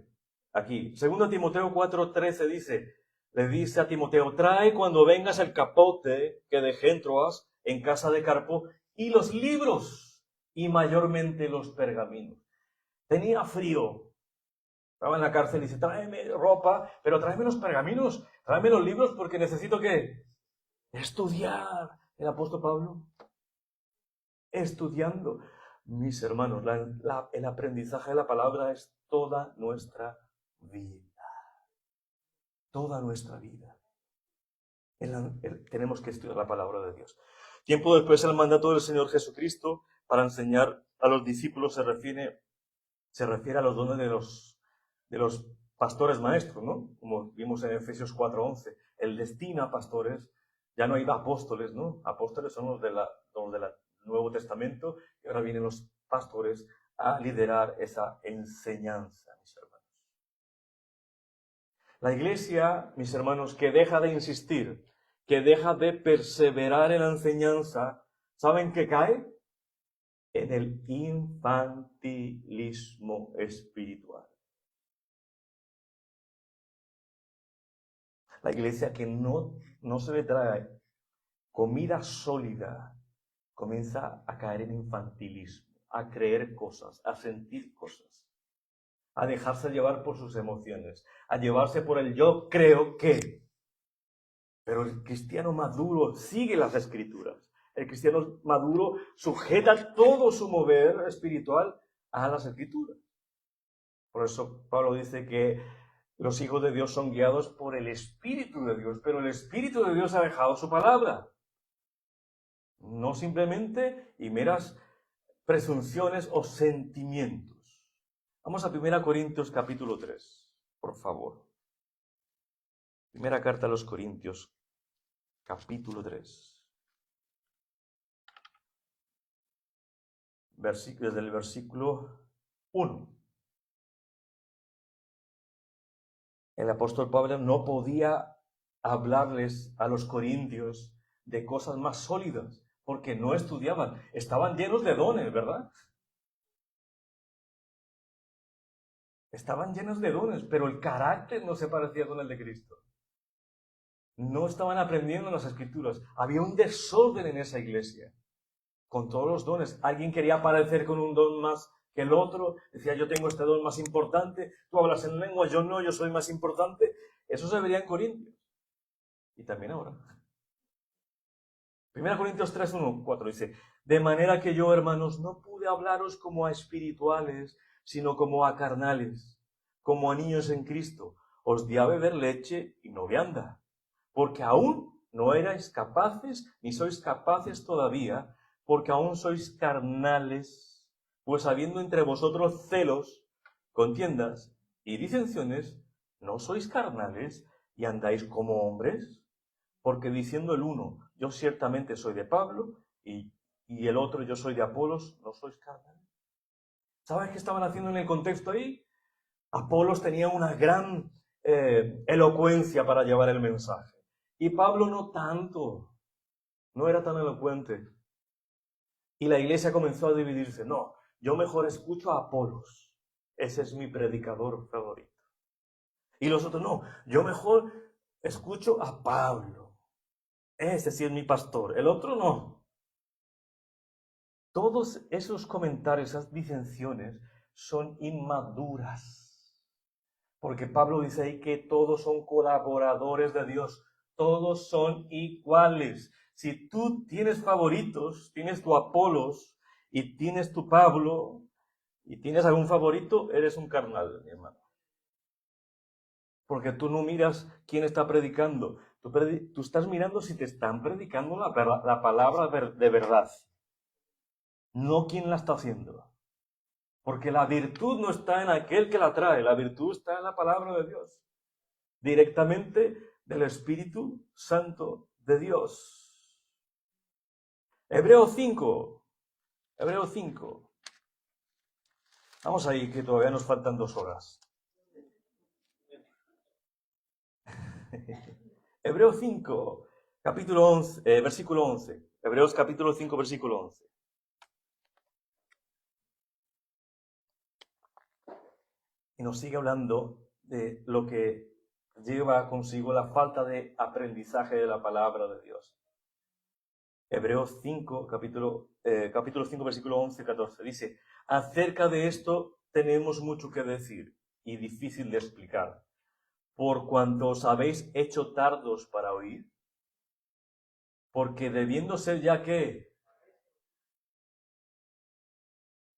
aquí. 2 Timoteo 4:13 le dice a Timoteo, trae cuando vengas el capote que dejé en Troas, en casa de Carpo, y los libros, y mayormente los pergaminos. Tenía frío. Estaba en la cárcel y dice, tráeme ropa, pero tráeme los pergaminos, tráeme los libros porque necesito ¿qué? Estudiar. El apóstol Pablo, estudiando. Mis hermanos, el aprendizaje de la palabra es toda nuestra vida. Toda nuestra vida. Tenemos que estudiar la palabra de Dios. Tiempo después, el mandato del Señor Jesucristo para enseñar a los discípulos se refiere a los dones de los pastores maestros, ¿no? Como vimos en Efesios 4:11. Él destina a pastores, ya no hay apóstoles, ¿no? Apóstoles son los del Nuevo Testamento, y ahora vienen los pastores a liderar esa enseñanza, mis hermanos. La iglesia, mis hermanos, que deja de insistir, que deja de perseverar en la enseñanza, ¿saben qué cae? En el infantilismo espiritual. La iglesia que no se le trae comida sólida, comienza a caer en infantilismo, a creer cosas, a sentir cosas, a dejarse llevar por sus emociones, a llevarse por el yo creo que. Pero el cristiano maduro sigue las escrituras. El cristiano maduro sujeta todo su mover espiritual a las escrituras. Por eso Pablo dice que los hijos de Dios son guiados por el Espíritu de Dios, pero el Espíritu de Dios ha dejado su palabra. No simplemente y meras presunciones o sentimientos. Vamos a 1 Corintios capítulo 3, por favor. Primera carta a los Corintios, capítulo 3. Desde el versículo 1. El apóstol Pablo no podía hablarles a los corintios de cosas más sólidas, porque no estudiaban, estaban llenos de dones, ¿verdad? Estaban llenos de dones, pero el carácter no se parecía con el de Cristo. No estaban aprendiendo las Escrituras. Había un desorden en esa iglesia, con todos los dones. Alguien quería aparecer con un don más que el otro, decía, yo tengo este don más importante, tú hablas en lengua, yo no, yo soy más importante. Eso se vería en Corintios. Y también ahora. 1 Corintios 3, 1, 4 dice, de manera que yo, hermanos, no pude hablaros como a espirituales, sino como a carnales, como a niños en Cristo. Os di a beber leche y no vianda, porque aún no erais capaces, ni sois capaces todavía, porque aún sois carnales, pues habiendo entre vosotros celos, contiendas y disensiones, ¿no sois carnales y andáis como hombres? Porque diciendo el uno, yo ciertamente soy de Pablo, y el otro, yo soy de Apolos, ¿no sois carnales? ¿Sabes qué estaban haciendo en el contexto ahí? Apolos tenía una gran elocuencia para llevar el mensaje. Y Pablo no tanto, no era tan elocuente. Y la iglesia comenzó a dividirse. No, yo mejor escucho a Apolos. Ese es mi predicador favorito. Y los otros, no, yo mejor escucho a Pablo. Ese sí es mi pastor. El otro no. Todos esos comentarios, esas disensiones, son inmaduras. Porque Pablo dice ahí que todos son colaboradores de Dios. Todos son iguales. Si tú tienes favoritos, tienes tu Apolos y tienes tu Pablo y tienes algún favorito, eres un carnal, mi hermano. Porque tú no miras quién está predicando. Tú estás mirando si te están predicando la palabra de verdad. No quién la está haciendo. Porque la virtud no está en aquel que la trae. La virtud está en la palabra de Dios. Directamente del Espíritu Santo de Dios. Hebreos 5. Hebreos 5. Vamos ahí, que todavía nos faltan 2 horas. Hebreos 5, capítulo 11, versículo 11. Hebreos capítulo 5, versículo 11. Y nos sigue hablando de lo que lleva consigo la falta de aprendizaje de la palabra de Dios. Hebreos 5, capítulo 5, versículo 11, 14. Dice, acerca de esto tenemos mucho que decir y difícil de explicar, por cuanto os habéis hecho tardos para oír, porque debiendo ser ya que,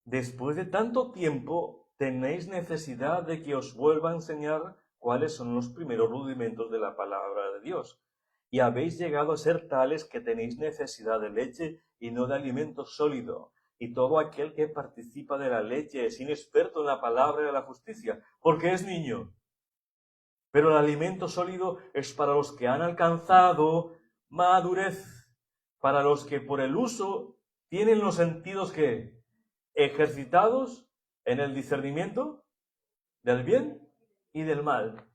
después de tanto tiempo, tenéis necesidad de que os vuelva a enseñar cuáles son los primeros rudimentos de la palabra de Dios. Y habéis llegado a ser tales que tenéis necesidad de leche y no de alimento sólido. Y todo aquel que participa de la leche es inexperto en la palabra de la justicia, porque es niño. Pero el alimento sólido es para los que han alcanzado madurez, para los que por el uso tienen los sentidos que ejercitados en el discernimiento del bien y del mal.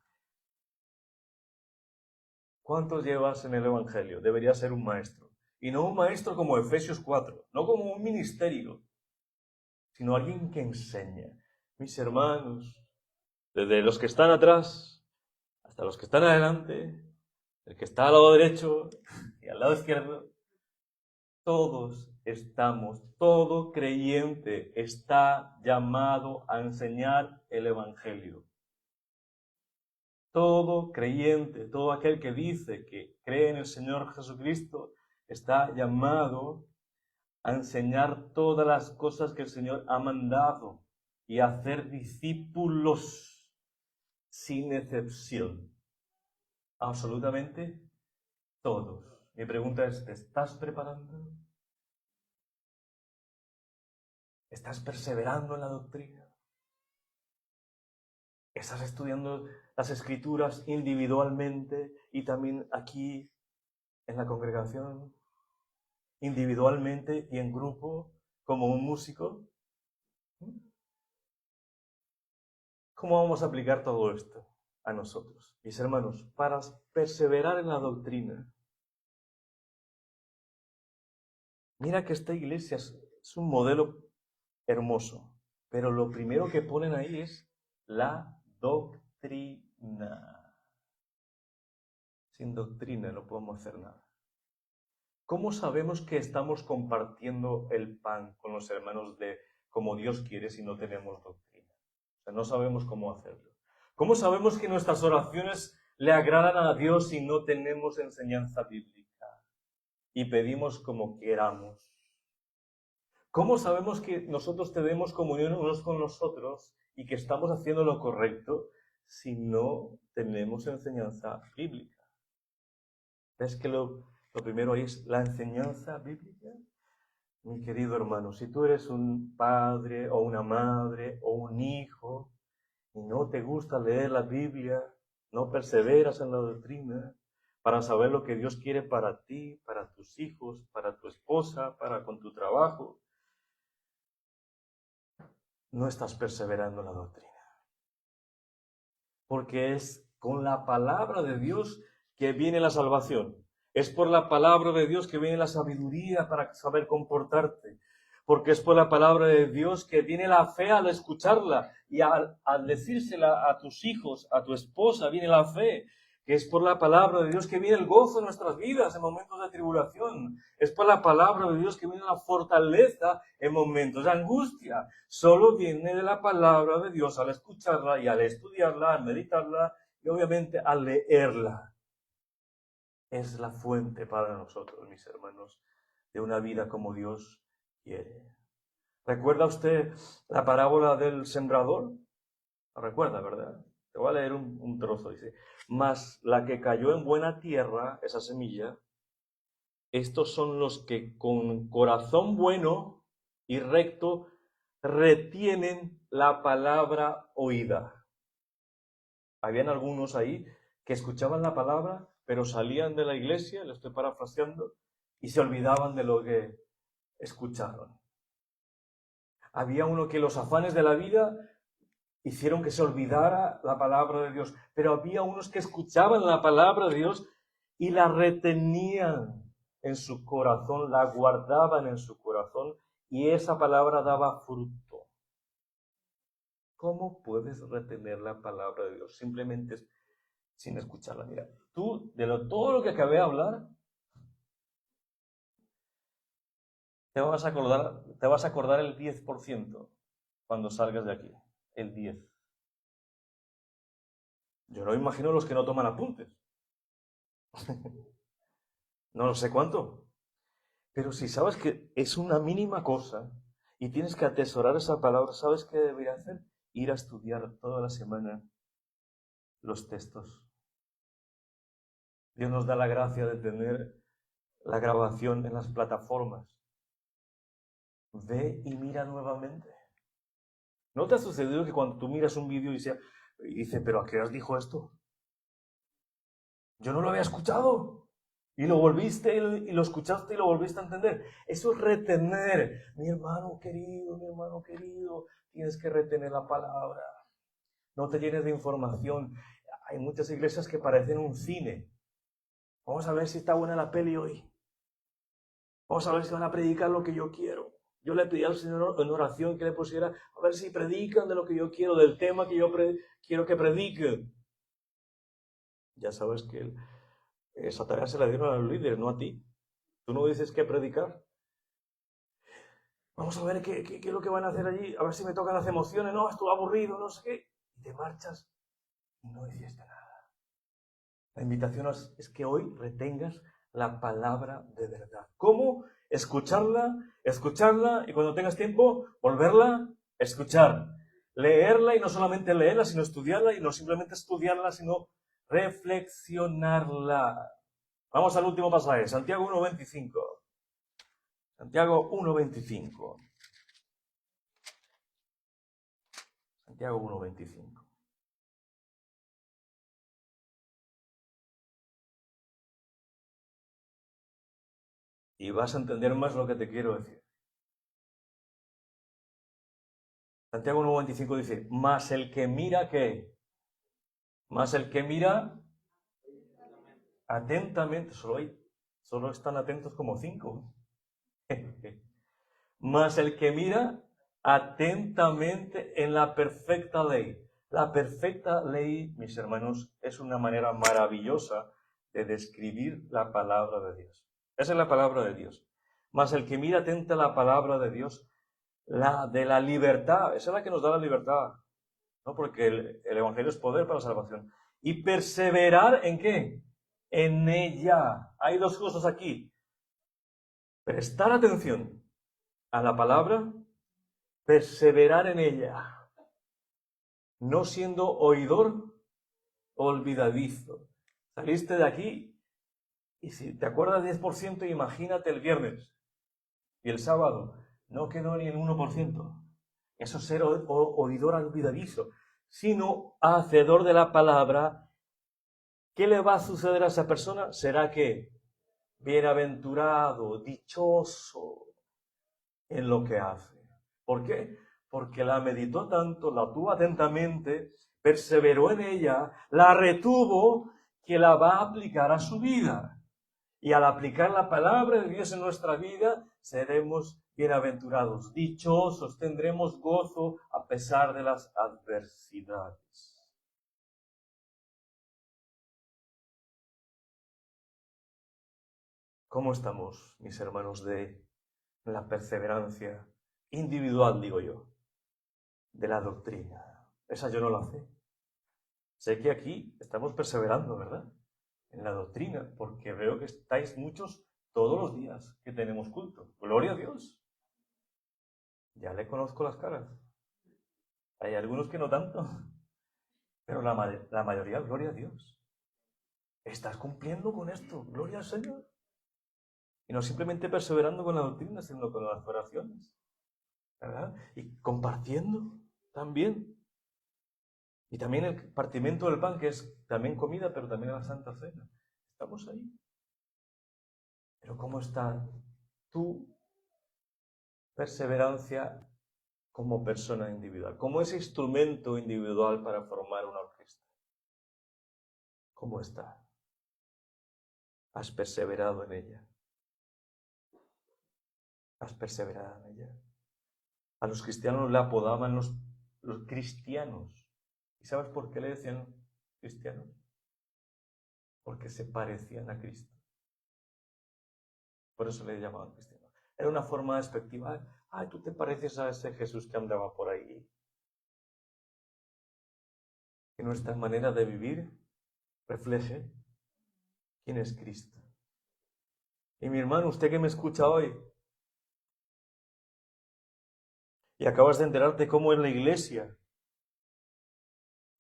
¿Cuántos llevas en el Evangelio? Debería ser un maestro. Y no un maestro como Efesios 4, no como un ministerio, sino alguien que enseña. Mis hermanos, desde los que están atrás hasta los que están adelante, el que está al lado derecho y al lado izquierdo, todos estamos, todo creyente está llamado a enseñar el Evangelio. Todo creyente, todo aquel que dice que cree en el Señor Jesucristo, está llamado a enseñar todas las cosas que el Señor ha mandado y a hacer discípulos sin excepción. Absolutamente todos. Mi pregunta es, ¿te estás preparando? ¿Estás perseverando en la doctrina? ¿Estás estudiando las Escrituras individualmente y también aquí en la congregación? ¿Individualmente y en grupo como un músico? ¿Cómo vamos a aplicar todo esto a nosotros? Mis hermanos, para perseverar en la doctrina. Mira que esta iglesia es un modelo hermoso, pero lo primero que ponen ahí es la doctrina. Sin doctrina no podemos hacer nada. ¿Cómo sabemos que estamos compartiendo el pan con los hermanos de como Dios quiere si no tenemos doctrina? O sea, no sabemos cómo hacerlo. ¿Cómo sabemos que nuestras oraciones le agradan a Dios si no tenemos enseñanza bíblica y pedimos como queramos? ¿Cómo sabemos que nosotros tenemos comunión unos con los otros y que estamos haciendo lo correcto si no tenemos enseñanza bíblica? ¿Ves que lo primero es la enseñanza bíblica? Mi querido hermano, si tú eres un padre o una madre o un hijo y no te gusta leer la Biblia, no perseveras en la doctrina para saber lo que Dios quiere para ti, para tus hijos, para tu esposa, para con tu trabajo, no estás perseverando en la doctrina. Porque es con la palabra de Dios que viene la salvación. Es por la palabra de Dios que viene la sabiduría para saber comportarte. Porque es por la palabra de Dios que viene la fe al escucharla. Y al decírsela a tus hijos, a tu esposa, viene la fe. Que es por la palabra de Dios que viene el gozo en nuestras vidas en momentos de tribulación. Es por la palabra de Dios que viene la fortaleza en momentos de angustia. Solo viene de la palabra de Dios al escucharla y al estudiarla, al meditarla y obviamente al leerla. Es la fuente para nosotros, mis hermanos, de una vida como Dios quiere. ¿Recuerda usted la parábola del sembrador? ¿La recuerda, verdad? Te voy a leer un trozo, dice. Mas la que cayó en buena tierra, esa semilla, estos son los que con corazón bueno y recto retienen la palabra oída. Habían algunos ahí que escuchaban la palabra, pero salían de la iglesia, lo estoy parafraseando, y se olvidaban de lo que escucharon. Había uno que los afanes de la vida hicieron que se olvidara la palabra de Dios, pero había unos que escuchaban la palabra de Dios y la retenían en su corazón, la guardaban en su corazón y esa palabra daba fruto. ¿Cómo puedes retener la palabra de Dios? Simplemente sin escucharla. Mira, tú, todo lo que acabé de hablar, te vas a acordar el 10% cuando salgas de aquí. El 10%. Yo no imagino los que no toman apuntes. No lo sé cuánto. Pero si sabes que es una mínima cosa y tienes que atesorar esa palabra, ¿sabes qué debería hacer? Ir a estudiar toda la semana los textos. Dios nos da la gracia de tener la grabación en las plataformas. Ve y mira nuevamente. ¿No te ha sucedido que cuando tú miras un vídeo y dice, pero ¿a qué hora dijo esto? Yo no lo había escuchado. Y lo volviste y lo escuchaste y lo volviste a entender. Eso es retener. Mi hermano querido, tienes que retener la palabra. No te llenes de información. Hay muchas iglesias que parecen un cine. Vamos a ver si está buena la peli hoy. Vamos a ver si van a predicar lo que yo quiero. Yo le pedí al Señor en oración que le pusiera a ver si predican de lo que yo quiero, del tema que yo quiero que prediquen. Ya sabes que esa tarea se la dieron a los líderes, no a ti. Tú no dices qué predicar. Vamos a ver qué es lo que van a hacer allí, a ver si me tocan las emociones. No, estuvo aburrido, no sé qué. Y te marchas y no hiciste nada. La invitación es que hoy retengas la palabra de verdad. ¿Cómo? Escucharla y cuando tengas tiempo, volverla a escuchar. Leerla y no solamente leerla, sino estudiarla y no simplemente estudiarla, sino reflexionarla. Vamos al último pasaje, Santiago 1:25. Santiago 1:25. Santiago 1:25. Y vas a entender más lo que te quiero decir. Santiago 1:25 dice, mas el que mira, ¿qué? Mas el que mira atentamente, solo están atentos como 5. Mas el que mira atentamente en la perfecta ley. La perfecta ley, mis hermanos, es una manera maravillosa de describir la palabra de Dios. Esa es la palabra de Dios. Mas el que mira atenta a la palabra de Dios, la de la libertad, esa es la que nos da la libertad, ¿no? Porque el Evangelio es poder para la salvación. Y perseverar ¿en qué? En ella. Hay dos cosas aquí. Prestar atención a la palabra, perseverar en ella, no siendo oidor olvidadizo. Saliste de aquí y si te acuerdas 10%, imagínate el viernes y el sábado. No quedó ni el 1%. Eso es ser oidor olvidadizo, sino hacedor de la palabra. ¿Qué le va a suceder a esa persona? Será que bienaventurado, dichoso en lo que hace. ¿Por qué? Porque la meditó tanto, la tuvo atentamente, perseveró en ella, la retuvo, que la va a aplicar a su vida. Y al aplicar la palabra de Dios en nuestra vida, seremos bienaventurados, dichosos, tendremos gozo a pesar de las adversidades. ¿Cómo estamos, mis hermanos, de la perseverancia individual, digo yo, de la doctrina? Esa yo no la sé. Sé que aquí estamos perseverando, ¿verdad? En la doctrina, porque veo que estáis muchos todos los días que tenemos culto. Gloria a Dios. Ya le conozco las caras. Hay algunos que no tanto, pero la mayoría, gloria a Dios. Estás cumpliendo con esto, gloria al Señor. Y no simplemente perseverando con la doctrina, sino con las oraciones, ¿verdad? Y compartiendo también. Y también el partimiento del pan, que es también comida, pero también la Santa Cena. Estamos ahí. Pero ¿cómo está tu perseverancia como persona individual? Como ese instrumento individual para formar una orquesta. ¿Cómo está? ¿Has perseverado en ella? ¿Has perseverado en ella? A los cristianos le apodaban los cristianos. ¿Y sabes por qué le decían cristianos? Porque se parecían a Cristo. Por eso le llamaban cristianos. Era una forma despectiva. Ay, tú te pareces a ese Jesús que andaba por ahí. Que nuestra manera de vivir refleje quién es Cristo. Y mi hermano, usted que me escucha hoy, y acabas de enterarte cómo es la iglesia,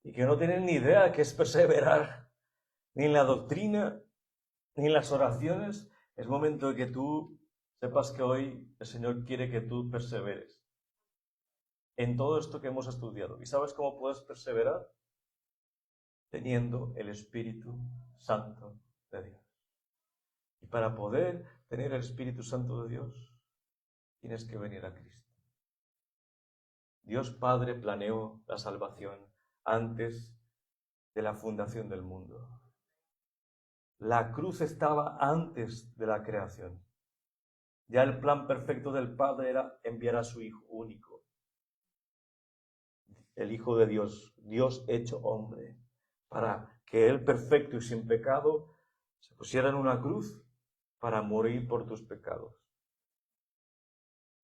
y que no tienes ni idea de qué es perseverar, ni en la doctrina, ni en las oraciones, es momento de que tú sepas que hoy el Señor quiere que tú perseveres en todo esto que hemos estudiado. ¿Y sabes cómo puedes perseverar? Teniendo el Espíritu Santo de Dios. Y para poder tener el Espíritu Santo de Dios, tienes que venir a Cristo. Dios Padre planeó la salvación antes de la fundación del mundo. La cruz estaba antes de la creación. Ya el plan perfecto del Padre era enviar a su Hijo único, el Hijo de Dios, Dios hecho hombre, para que Él perfecto y sin pecado se pusiera en una cruz para morir por tus pecados.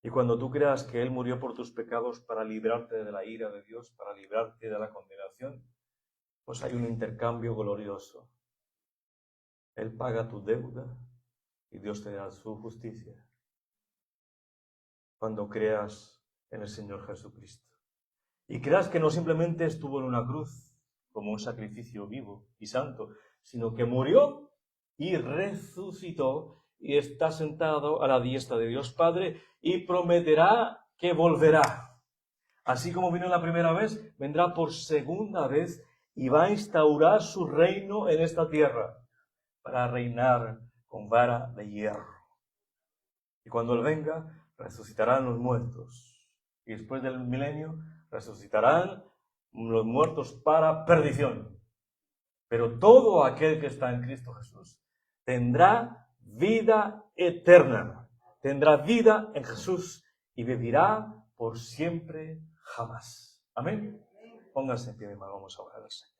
Y cuando tú creas que Él murió por tus pecados para librarte de la ira de Dios, para librarte de la condenación, pues hay un intercambio glorioso. Él paga tu deuda y Dios te da su justicia. Cuando creas en el Señor Jesucristo. Y creas que no simplemente estuvo en una cruz como un sacrificio vivo y santo, sino que murió y resucitó y está sentado a la diestra de Dios Padre y prometerá que volverá Así como vino la primera vez, vendrá por segunda vez y va a instaurar su reino en esta tierra para reinar con vara de hierro. Y cuando Él venga, resucitarán los muertos. Y después del milenio, resucitarán los muertos para perdición. Pero todo aquel que está en Cristo Jesús tendrá vida eterna. Tendrá vida en Jesús y vivirá por siempre jamás. Amén. Pónganse en pie, mi hermano, vamos a orar al Señor.